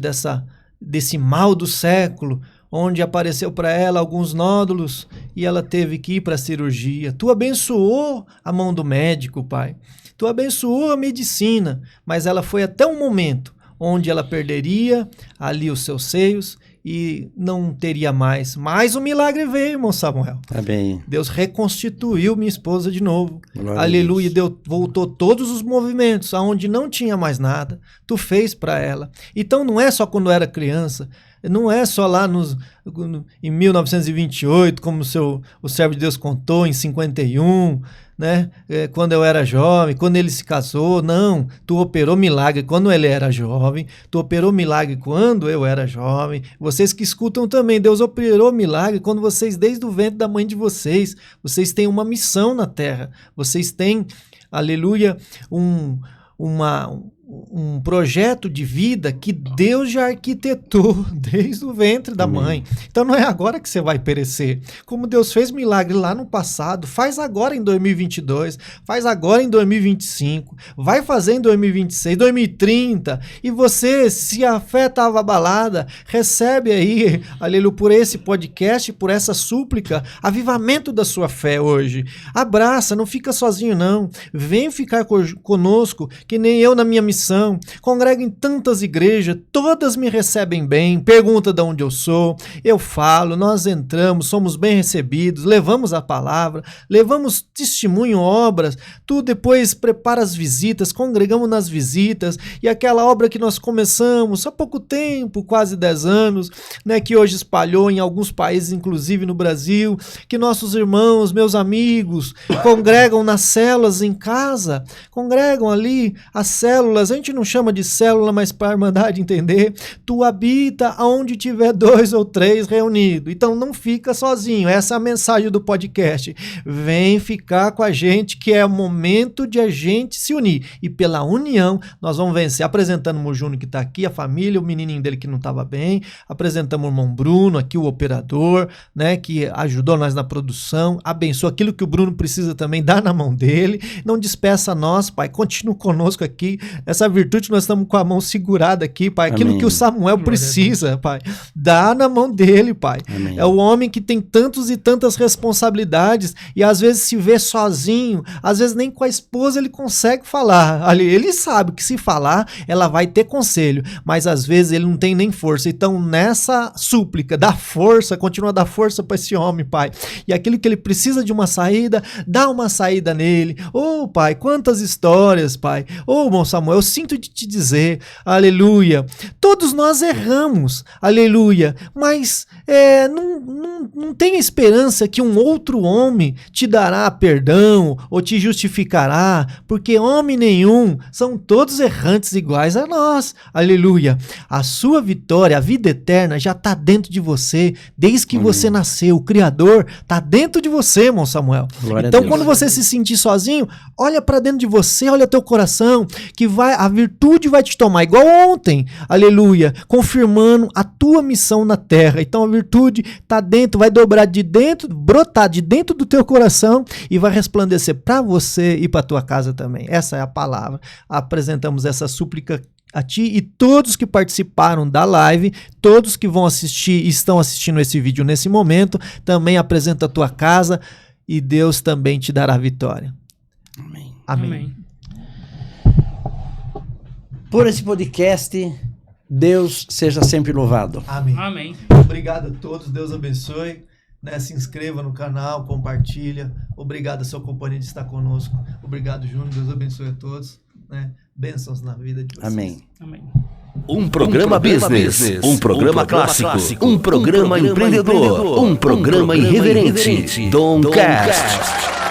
desse mal do século, onde apareceu para ela alguns nódulos e ela teve que ir para a cirurgia. Tu abençoou a mão do médico, pai. Tu abençoou a medicina, mas ela foi até um momento onde ela perderia ali os seus seios e não teria mais. Mas o milagre veio, irmão Samuel. Amém. Deus reconstituiu minha esposa de novo. Glória Aleluia. Deus voltou todos os movimentos, aonde não tinha mais nada. Tu fez para ela. Então não é só quando era criança. Não é só lá em 1928, como o servo de Deus contou, em 51, né? Quando eu era jovem, quando ele se casou. Não, tu operou milagre quando ele era jovem, tu operou milagre quando eu era jovem. Vocês que escutam também, Deus operou milagre quando vocês, desde o ventre da mãe de vocês têm uma missão na terra, vocês têm, aleluia, um projeto de vida que Deus já arquitetou desde o ventre da mãe. Então não é agora que você vai perecer. Como Deus fez milagre lá no passado, faz agora em 2022, faz agora em 2025, vai fazer em 2026, 2030, e você, se a fé estava abalada, recebe aí, aleluia, por esse podcast, por essa súplica, avivamento da sua fé hoje. Abraça, não fica sozinho não. Vem ficar conosco, que nem eu na minha missão. Congrego em tantas igrejas, todas me recebem bem, pergunta de onde eu sou, eu falo, nós entramos, somos bem recebidos, levamos a palavra, levamos testemunho, obras, tu depois prepara as visitas, congregamos nas visitas, e aquela obra que nós começamos há pouco tempo, quase 10 anos, né, que hoje espalhou em alguns países, inclusive no Brasil, que nossos irmãos, meus amigos, congregam nas células em casa, congregam ali as células. A gente não chama de célula, mas para a Irmandade entender, tu habita aonde tiver 2 ou 3 reunidos. Então não fica sozinho. Essa é a mensagem do podcast. Vem ficar com a gente, que é o momento de a gente se unir. E pela união nós vamos vencer. Apresentando o Júnior que está aqui, a família, o menininho dele que não estava bem. Apresentamos o irmão Bruno, aqui o operador, né, que ajudou nós na produção. Abençoa aquilo que o Bruno precisa também, dá na mão dele. Não despeça nós, Pai. Continua conosco aqui. Essa virtude nós estamos com a mão segurada aqui, Pai. Aquilo Amém. Que o Samuel precisa, Pai. Dá na mão dele, Pai. Amém. É o homem que tem tantos e tantas responsabilidades e às vezes se vê sozinho, às vezes nem com a esposa ele consegue falar. Ali, ele sabe que se falar, ela vai ter conselho, mas às vezes ele não tem nem força. Então nessa súplica, dá força, continua a dar força para esse homem, Pai. E aquilo que ele precisa de uma saída, dá uma saída nele. Oh, Pai, quantas histórias, Pai. Oh, irmão Samuel, eu sinto de te dizer, aleluia, todos nós erramos, aleluia, mas não tem esperança que um outro homem te dará perdão ou te justificará, porque homem nenhum, são todos errantes iguais a nós, aleluia. A sua vitória, a vida eterna já está dentro de você, desde que você nasceu, o Criador está dentro de você, irmão Samuel. Glória então quando você se sentir sozinho, olha para dentro de você, olha teu coração, que a virtude vai te tomar, igual ontem, aleluia, confirmando a tua missão na terra. Então a virtude está dentro, vai dobrar de dentro, brotar de dentro do teu coração e vai resplandecer para você e para tua casa também. Essa é a palavra. Apresentamos essa súplica a ti e todos que participaram da live, todos que vão assistir e estão assistindo esse vídeo nesse momento, também apresenta a tua casa e Deus também te dará vitória. Amém. Amém. Amém. Por esse podcast, Deus seja sempre louvado. Amém. Amém. Obrigado a todos, Deus abençoe. Né, se inscreva no canal, compartilha. Obrigado a sua companhia de estar conosco. Obrigado, Júnior. Deus abençoe a todos. Né? Bênçãos na vida de vocês. Amém. Amém. Um programa business, um programa clássico, um programa empreendedor, um programa irreverente. Domcast.